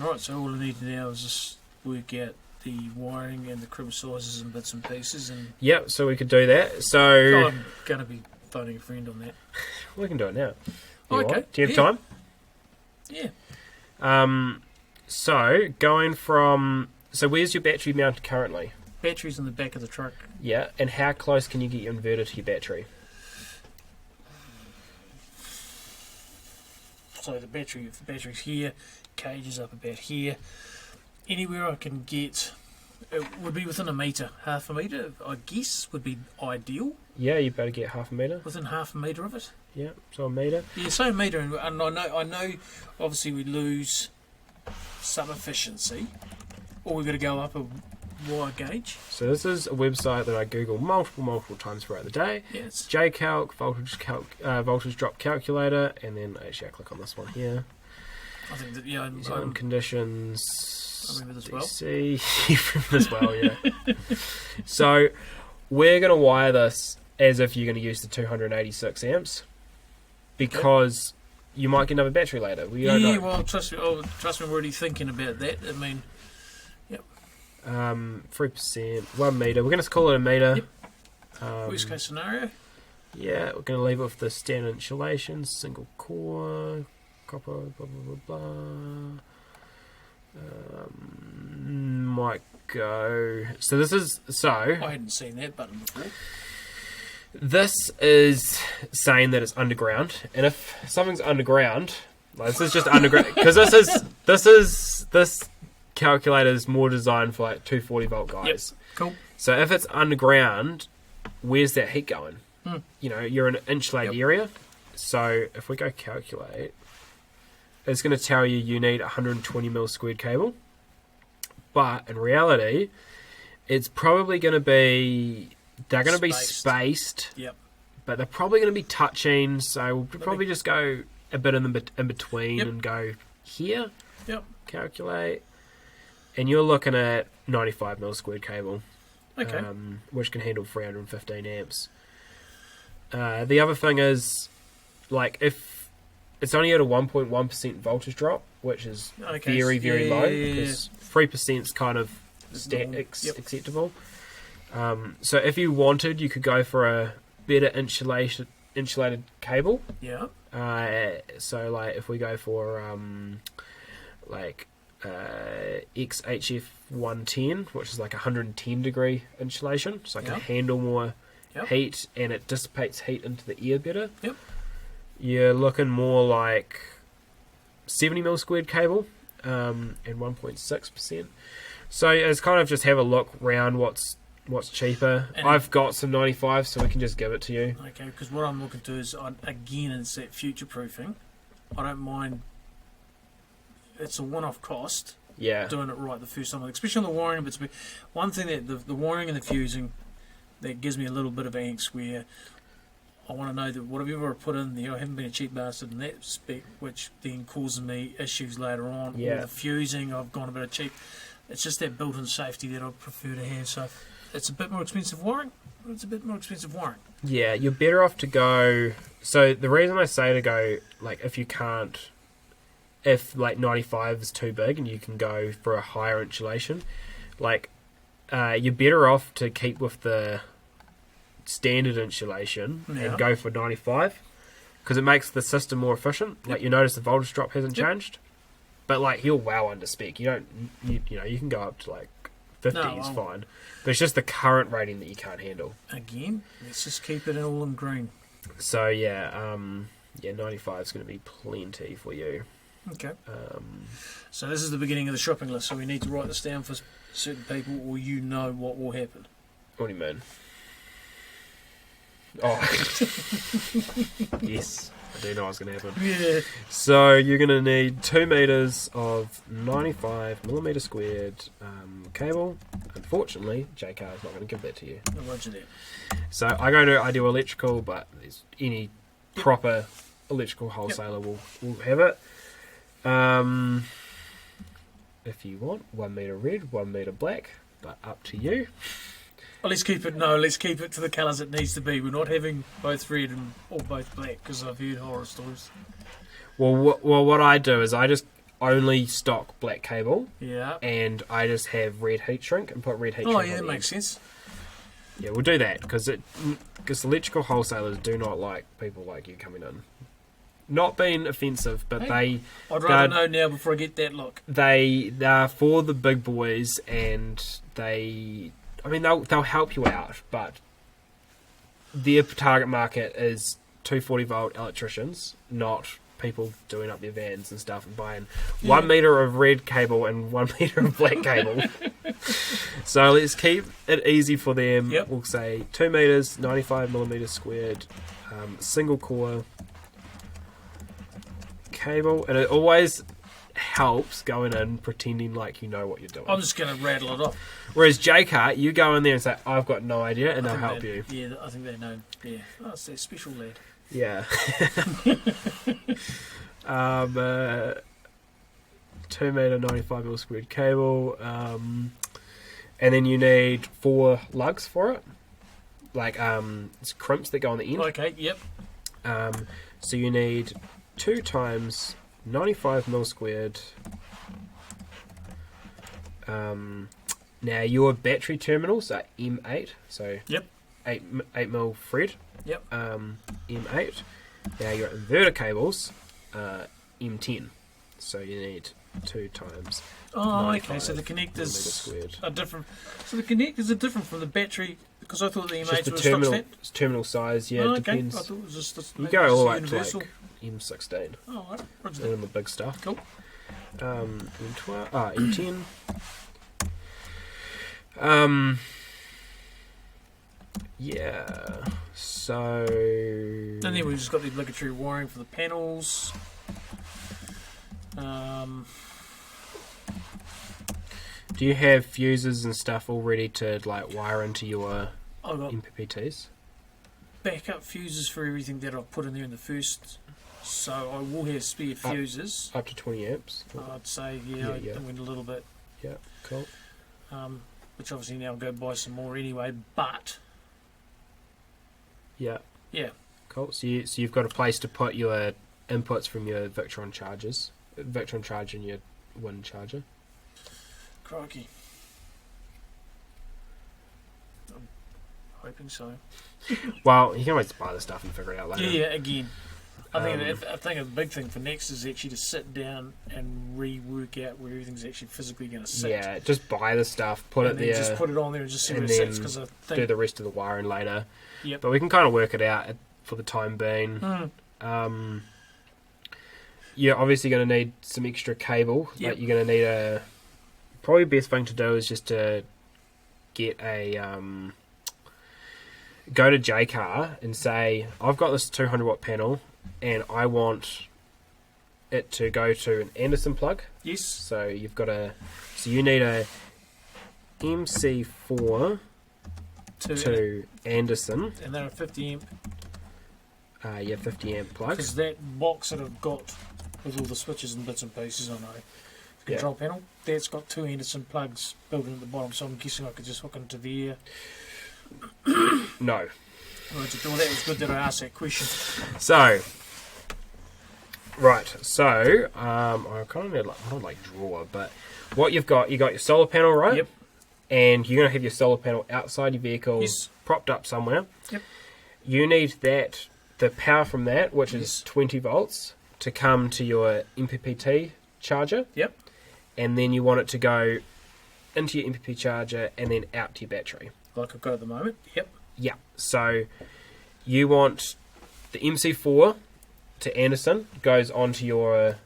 Alright, so all I need now is just work out the wiring and the crib sizes and bits and pieces. And so we could do that. So I'm going to be phoning a friend on that. We can do it now. Okay. Do you have time? Yeah. So going from... So where's your battery mounted currently? Battery's in the back of the truck. Yeah, and how close can you get your inverter to your battery? So if the battery's here, cage is up about here. Anywhere I can get, it would be within a metre. Half a metre, I guess, would be ideal. Yeah, you better get half a metre. Within half a metre of it. Yeah, so a metre. Yeah, so a metre, and I know. Obviously, we lose some efficiency, or we've got to go up a wire gauge. So this is a website that I Google multiple times throughout the day. Yes. JCalc, voltage drop calculator, and then actually I click on this one here. I think that Zone conditions. I remember this well. DC. You remember this well, yeah. So we're going to wire this as if you're going to use the 286 amps because you might get another battery later. We don't know. Well, trust me, I'm already thinking about that. I mean, 3%, 1 metre. We're going to call it a metre. Yep. Worst case scenario. Yeah, we're going to leave it with the standard insulation, single core, copper, blah, blah, blah, blah. Might go... So this is... I hadn't seen that button before. This is saying that it's underground, and if something's underground, like this is just underground, because this calculator is more designed for like 240 volt guys. Yep. Cool. So if it's underground, where's that heat going? You know, you're in an insulated area. So if we go calculate, it's going to tell you need 120 mil squared cable. But in reality, it's probably going to be... They're going to be spaced. Yep. But they're probably going to be touching, so we'll probably just go a bit in between and go here. Yep. Calculate. And you're looking at 95 mil squared cable. Okay. Which can handle 315 amps. The other thing is, like, if it's only at a 1.1% voltage drop, which is very, very low, because 3% is kind of acceptable. So if you wanted, you could go for a better insulated cable. Yeah. So, like, if we go for, XHF 110, which is like 110 degree insulation, so I can handle more heat and it dissipates heat into the air better. Yep. You're looking more like 70 mil squared cable and 1.6%. So it's kind of just have a look round what's cheaper. And I've got some 95, so we can just give it to you. Okay, because what I'm looking to is, again, it's that future proofing. I don't mind. It's a one-off cost. Yeah. Doing it right the first time, especially on the wiring. But one thing that the wiring and the fusing that gives me a little bit of angst, where I want to know that whatever I put in there, I haven't been a cheap bastard in that spec, which then causes me issues later on. Yeah. Or the fusing, I've gone a bit cheap. It's just that built-in safety that I prefer to have. So it's a bit more expensive wiring. Yeah, you're better off to go. So the reason I say to go, like, if you can't if like 95 is too big and you can go for a higher insulation, like you're better off to keep with the standard insulation and go for 95 because it makes the system more efficient. Like you notice the voltage drop hasn't changed, but like you're well under spec. You can go up to like 50 is fine, but it's just the current rating that you can't handle. Again, let's just keep it all in green. So yeah, 95 is going to be plenty for you. Okay. So this is the beginning of the shopping list. So we need to write this down for certain people, or you know what will happen. What do you mean? Oh, yes, I do know what's going to happen. Yeah. So you're going to need 2 meters of 95 millimeter squared cable. Unfortunately, JCar is not going to give that to you. No, roger that. So I do electrical, but there's any proper electrical wholesaler will have it. If you want 1 meter red, 1 meter black, but up to you. Well, let's keep it to the colours it needs to be. We're not having both red or both black because I've heard horror stories. Well, what I do is I just only stock black cable. Yeah. And I just have red heat shrink and put red heat shrink on that makes sense. Yeah, we'll do that because electrical wholesalers do not like people like you coming in. Not being offensive, but I'd rather know now before I get that look. They're for the big boys, and they'll help you out, but their target market is 240 volt electricians, not people doing up their vans and stuff and buying 1 meter of red cable and 1 meter of black cable. So let's keep it easy for them. Yep. We'll say 2 meters, 95 millimeters squared, single core cable, and it always helps going in pretending like you know what you're doing. I'm just going to rattle it off. Whereas JCar, you go in there and say, I've got no idea, and they'll help you. Yeah, I think they know. Yeah. Oh, it's their special lad. Yeah. 2 meter 95 mil squared cable, and then you need 4 lugs for it, like it's crimps that go on the end. Okay. Yep. So you need 2 times 95 mil squared. Now your battery terminals are M8, so 8 mil Fred. Yep. M8. Now your inverter cables are M10, so you need 2 times. Oh, okay. So the connectors are different. So the connectors are different from the battery because I thought the M8 was stock terminal size. Yeah, okay. depends. I thought it was just you go all the way to like M16. Oh, right. Roger and then the big stuff. Cool. M10. Yeah. So. And then we've just got the obligatory wiring for the panels. Do you have fuses and stuff all ready to like wire into your MPPTs? Backup fuses for everything that I've put in there in the first. So I will have spare fuses. Up to 20 amps? I'd say, I went a little bit. Yeah, cool. Which obviously now I'll go buy some more anyway, but... Yeah. Yeah. Cool. So you've got a place to put your inputs from your Victron charger and your wind charger. Crikey. I'm hoping so. Well, you can always buy the stuff and figure it out later. Yeah, again. I think a big thing for next is actually to sit down and rework out where everything's actually physically going to sit. Yeah, just buy the stuff, put it there. Just put it on there and just see where it sits. Because I think do the rest of the wiring later. Yep. But we can kind of work it out for the time being. You're obviously going to need some extra cable. Yep. Like you're going to need probably best thing to do is just to get go to JCar and say, I've got this 200 watt panel and I want it to go to an Anderson plug. Yes. So you need a MC4 to Anderson. And then a 50 amp. 50 amp plugs. Because that box that I've got with all the switches and bits and pieces on the control panel, that's got 2 Anderson plugs built in at the bottom, so I'm guessing I could just hook into there. No. Well, that was good that I asked that question. So, Right, so I kind of need not drawer, but what you got your solar panel, right? Yep. And you're going to have your solar panel outside your vehicle, propped up somewhere. Yep. You need the power from that, which is 20 volts, to come to your MPPT charger. Yep. And then you want it to go into your MPP charger and then out to your battery. Like I've got at the moment. Yep. Yeah. So you want the MC4 to Anderson, goes onto your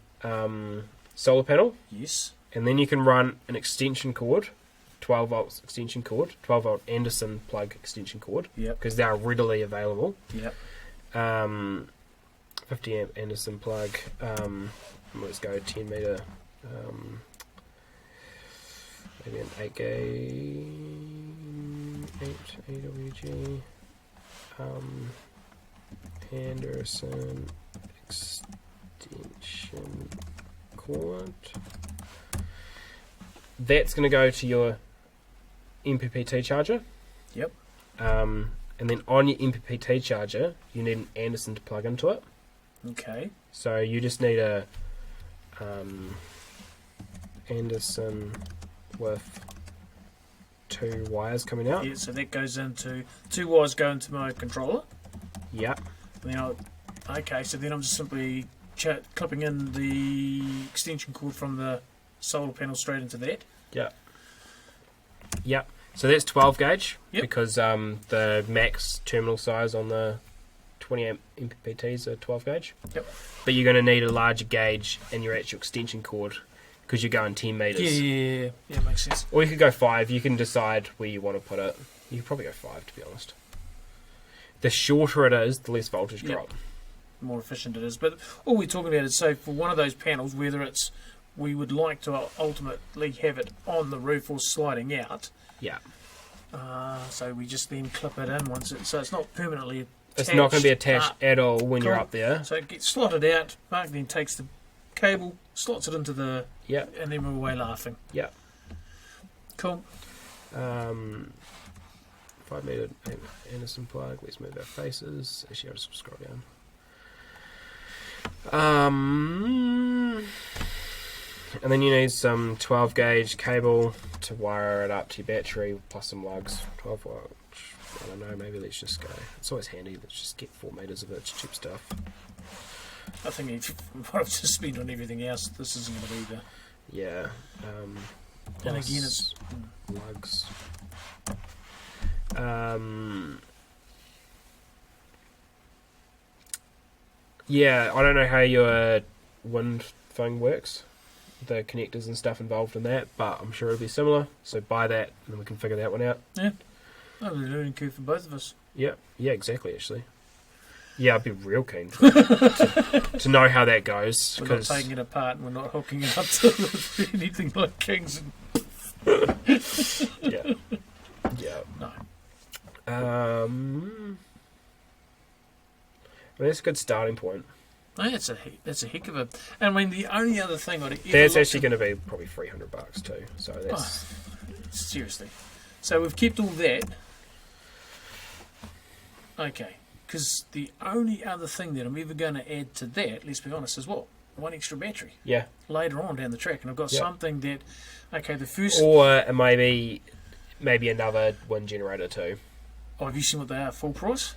solar panel. Yes. And then you can run an extension cord, 12 volts extension cord, 12 volt Anderson plug extension cord. Yep. Because they are readily available. Yep. 50 amp Anderson plug. Let's go 10 meter. Maybe an 8 gauge, 8 AWG. Anderson extension cord. That's going to go to your MPPT charger. Yep. And then on your MPPT charger, you need an Anderson to plug into it. Okay. So you just need a Anderson with 2 wires coming out. Yeah, so that goes into 2 wires go into my controller. Yep. Then okay, so then I'm just simply clipping in the extension cord from the solar panel straight into that. Yep. Yep. So that's 12 gauge because the max terminal size on the 20 amp MPPTs are 12 gauge. Yep. But you're going to need a larger gauge in your actual extension cord because you're going 10 meters. Yeah, makes sense. Or you could go 5. You can decide where you want to put it. You could probably go 5, to be honest. The shorter it is, the less voltage drop. The more efficient it is. But all we're talking about is, so for one of those panels, whether it's we would like to ultimately have it on the roof or sliding out. Yeah. So we just then clip it in once so it's not permanently attached. It's not going to be attached at all when you're up there. So it gets slotted out. Mark then takes the cable, slots it into the... Yeah. And then we're away laughing. Yeah. Cool. 5 meter Anderson plug. Let's move our faces. Actually, I'll just scroll down. And then you need some 12 gauge cable to wire it up to your battery, plus some lugs. 12 volt. I don't know, maybe let's just go. It's always handy, let's just get 4 meters of it. It's cheap stuff. I think if what I've just spent on everything else, this isn't going to be the... Yeah. And again, it's... Lugs. Yeah, I don't know how your wind thing works. The connectors and stuff involved in that, but I'm sure it'll be similar. So buy that, and then we can figure that one out. Yeah, that'll be a learning curve for both of us. Yeah, exactly. Actually, yeah, I'd be real keen to know how that goes. We're not taking it apart, and we're not hooking it up to anything like Kings. Yeah. No. I mean, that's a good starting point. That's a heck of a... I mean, the only other thing I'd ever... That's actually going to be probably $300 too. So that's... seriously. So we've kept all that. Okay. Because the only other thing that I'm ever going to add to that, let's be honest, is what? One extra battery. Yeah. Later on down the track. And I've got something that... Okay, the first... Or maybe another wind generator too. Oh, have you seen what they are? Full price?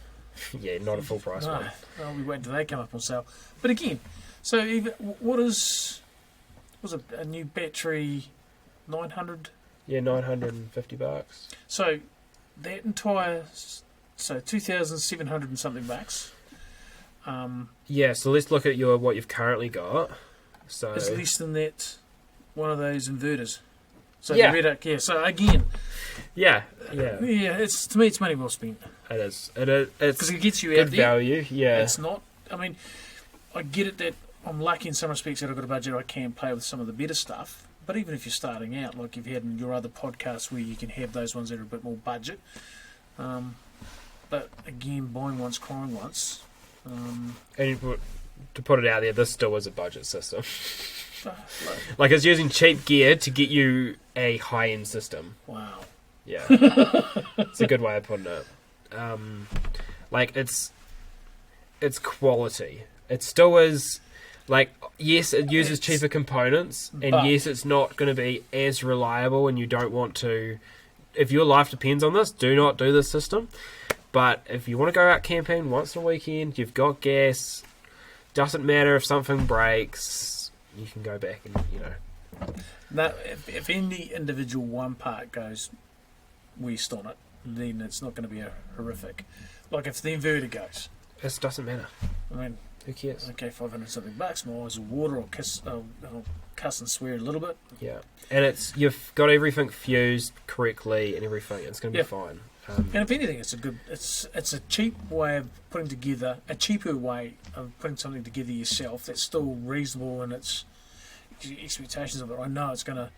Yeah, not a full price one. I'll be waiting until they come up on sale. But again, so even, was it a new battery 900? Yeah, $950. So that entire, so 2,700 and something bucks. Yeah, so let's look at what you've currently got. So it's less than that. One of those inverters. So yeah. the red arc, yeah. So again, yeah. It's to me, it's money well spent. It is. It's because it gets you out there. Good value. Yeah. It's not. I mean, I get it that I'm lucky in some respects that I've got a budget. I can play with some of the better stuff. But even if you're starting out, like you've had in your other podcasts, where you can have those ones that are a bit more budget. But again, buying once, crying once. And to put it out there, this still is a budget system. Like it's using cheap gear to get you a high-end system. Wow. Yeah. It's a good way of putting it. Like it's quality. It still is. Like, yes, it uses cheaper components, and yes, it's not going to be as reliable, and you don't want to... If your life depends on this, do not do this system. But if you want to go out camping once in a weekend, you've got gas, doesn't matter if something breaks, you can go back and, Now, if any individual one part goes west on it, then it's not going to be a horrific. Like if the inverter goes. It doesn't matter. I mean, who cares? Okay, 500 something bucks, my eyes of water, I'll cuss and swear a little bit. Yeah, and you've got everything fused correctly and everything. It's going to be fine. And if anything, it's a cheap way of putting together, a cheaper way of putting something together yourself that's still reasonable in its expectations of it. I know it's going to...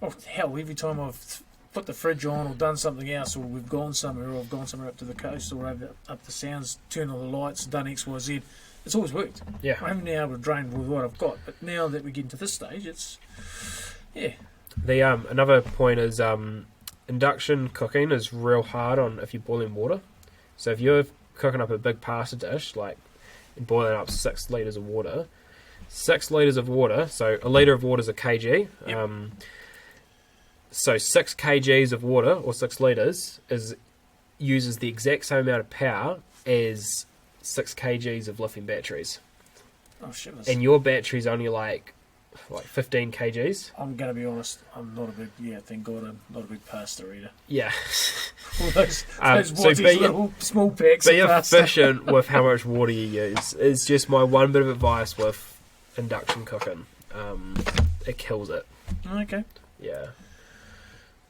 Oh, hell, every time I've put the fridge on or done something else, or we've gone somewhere, or I've gone somewhere up to the coast or up the sounds, turned on the lights, done X, Y, Z, it's always worked. Yeah. I haven't been able to drain with what I've got, but now that we get into this stage, it's... Yeah. The another point is induction cooking is real hard on if you're boiling water. So if you're cooking up a big pasta dish, like and boiling up 6 litres of water, 6 litres of water, so a litre of water is a kg. Yep. So 6 kgs of water, or 6 litres, uses the exact same amount of power as 6 kgs of lithium batteries. Oh, shit. And your battery's only like 15 kgs. I'm going to be honest, I'm not a big... Yeah, thank God I'm not a big pasta eater. Yeah. All those so little small packs be of pasta. efficient with how much water you use. It's just my one bit of advice with induction cooking. It kills it. Okay. Yeah.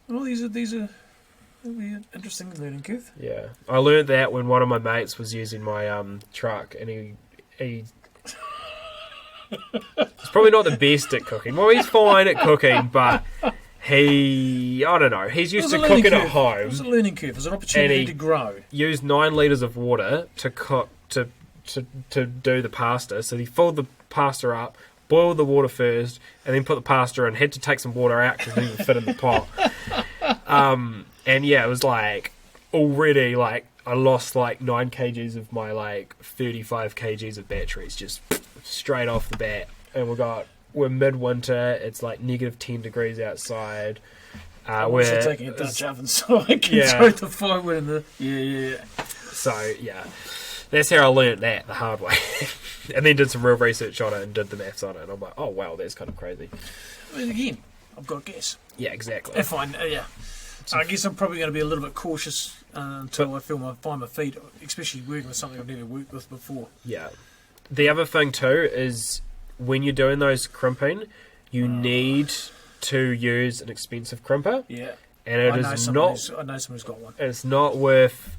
Well, these are that'll be an interesting learning curve. Yeah, I learned that when one of my mates was using my truck, and he he's probably not the best at cooking. Well, he's fine at cooking, but I don't know. He's used to cooking at home. It was a learning curve. It was an opportunity to grow. Used 9 litres of water to cook to do the pasta. So he filled the pasta up, boiled the water first, and then put the pasta in. Had to take some water out because it didn't fit in the pot. And yeah, it was like already like I lost like 9 kgs of my like 35 kgs of batteries just straight off the bat. And we're midwinter. It's like negative 10 degrees outside. We're taking a Dutch oven so I can throw the firewood in the yeah. So yeah, that's how I learnt that the hard way. And then did some real research on it and did the maths on it. And I'm like, oh wow, that's kind of crazy. I mean, again, I've got gas. Yeah, exactly. If I guess I'm probably going to be a little bit cautious until I find my feet, especially working with something I've never worked with before. Yeah. The other thing too is when you're doing those crimping, you need to use an expensive crimper. Yeah. And I know someone who's got one. It's not worth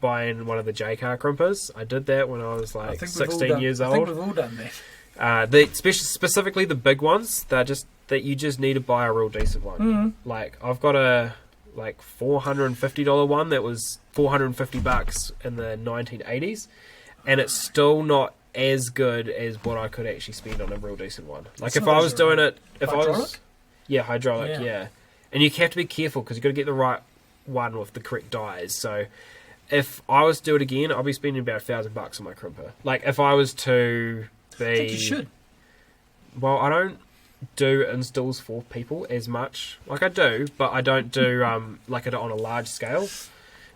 buying one of the J-car crimpers. I did that when I was like 16 years old. I think we've all done that. Specifically the big ones, that you just need to buy a real decent one. Mm-hmm. Like I've got a $450 one that was $450 in the 1980s, and it's still not as good as what I could actually spend on a real decent one. Like if I was doing it, hydraulic, yeah. And you have to be careful because you've got to get the right one with the correct dies. So if I was to do it again, I'll be spending about $1,000 on my crimper. Like if I was to be, I think you should. Well, I don't do installs for people as much. Like I do, but I don't do like it on a large scale.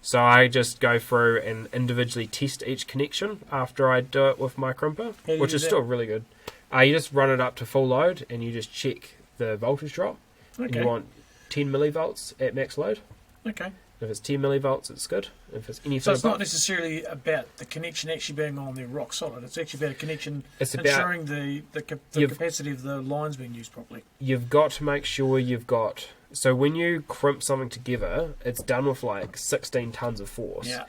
So I just go through and individually test each connection after I do it with my crimper, which is still really good. You just run it up to full load and you just check the voltage drop. Okay. And you want 10 millivolts at max load. Okay. If it's 10 millivolts, it's good. If it's anything so it's above, not necessarily about the connection actually being on there rock solid. It's actually about a connection ensuring the capacity of the lines being used properly. You've got to make sure you've got... So when you crimp something together, it's done with like 16 tons of force. Yeah.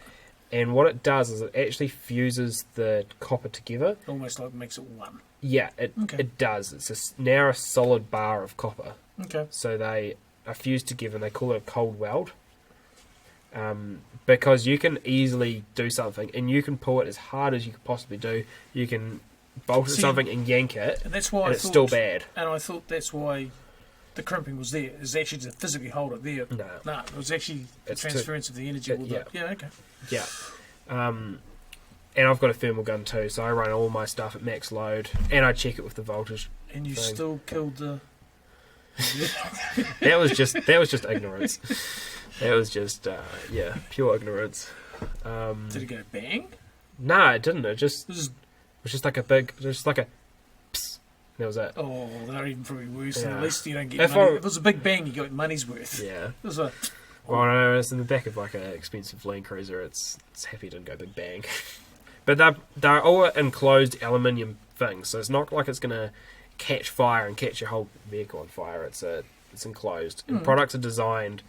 And what it does is it actually fuses the copper together. Almost like makes it one. Yeah, it does. It's now a solid bar of copper. Okay. So they are fused together and they call it a cold weld. Because you can easily do something and you can pull it as hard as you could possibly do. You can bolt something and yank it, and that's why it's still bad. And I thought that's why the crimping was there, is actually to physically hold it there. No, it was actually the transference of the energy. Yeah, okay. Yeah. and I've got a thermal gun too, so I run all my stuff at max load, and I check it with the voltage. And you thing. still killed the... That was just ignorance. That was just pure ignorance. Did it go bang? Nah, it didn't. It was just like a big, just like a. Psst. That was it. Oh, they're even probably worse. Yeah. At least you don't get money. If it was a big bang, you got money's worth. Yeah. It was a... Well, no, it's in the back of like an expensive Land Cruiser. It's happy it didn't go big bang. But they're all enclosed aluminium things, so it's not like it's gonna catch fire and catch your whole vehicle on fire. It's enclosed. And products are designed,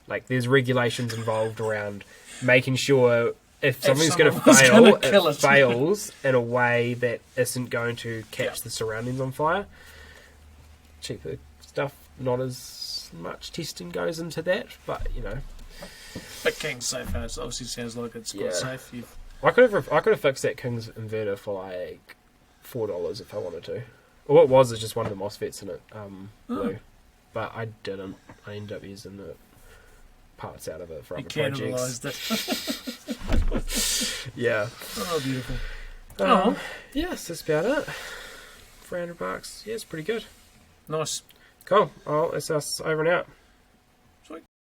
like there's regulations involved around making sure if something's going to fail, it fails in a way that isn't going to catch the surroundings on fire. Cheaper stuff, not as much testing goes into that, but you know. But King's safe house obviously sounds like it's quite safe. I could have fixed that King's inverter for like $4 if I wanted to. All it was is just one of the MOSFETs in it, blue. But I didn't. I ended up using the parts out of it for other projects. Yeah. Oh, beautiful. Yes, that's about it. $300. Yeah, it's pretty good. Nice. Cool. Oh, that's us over and out.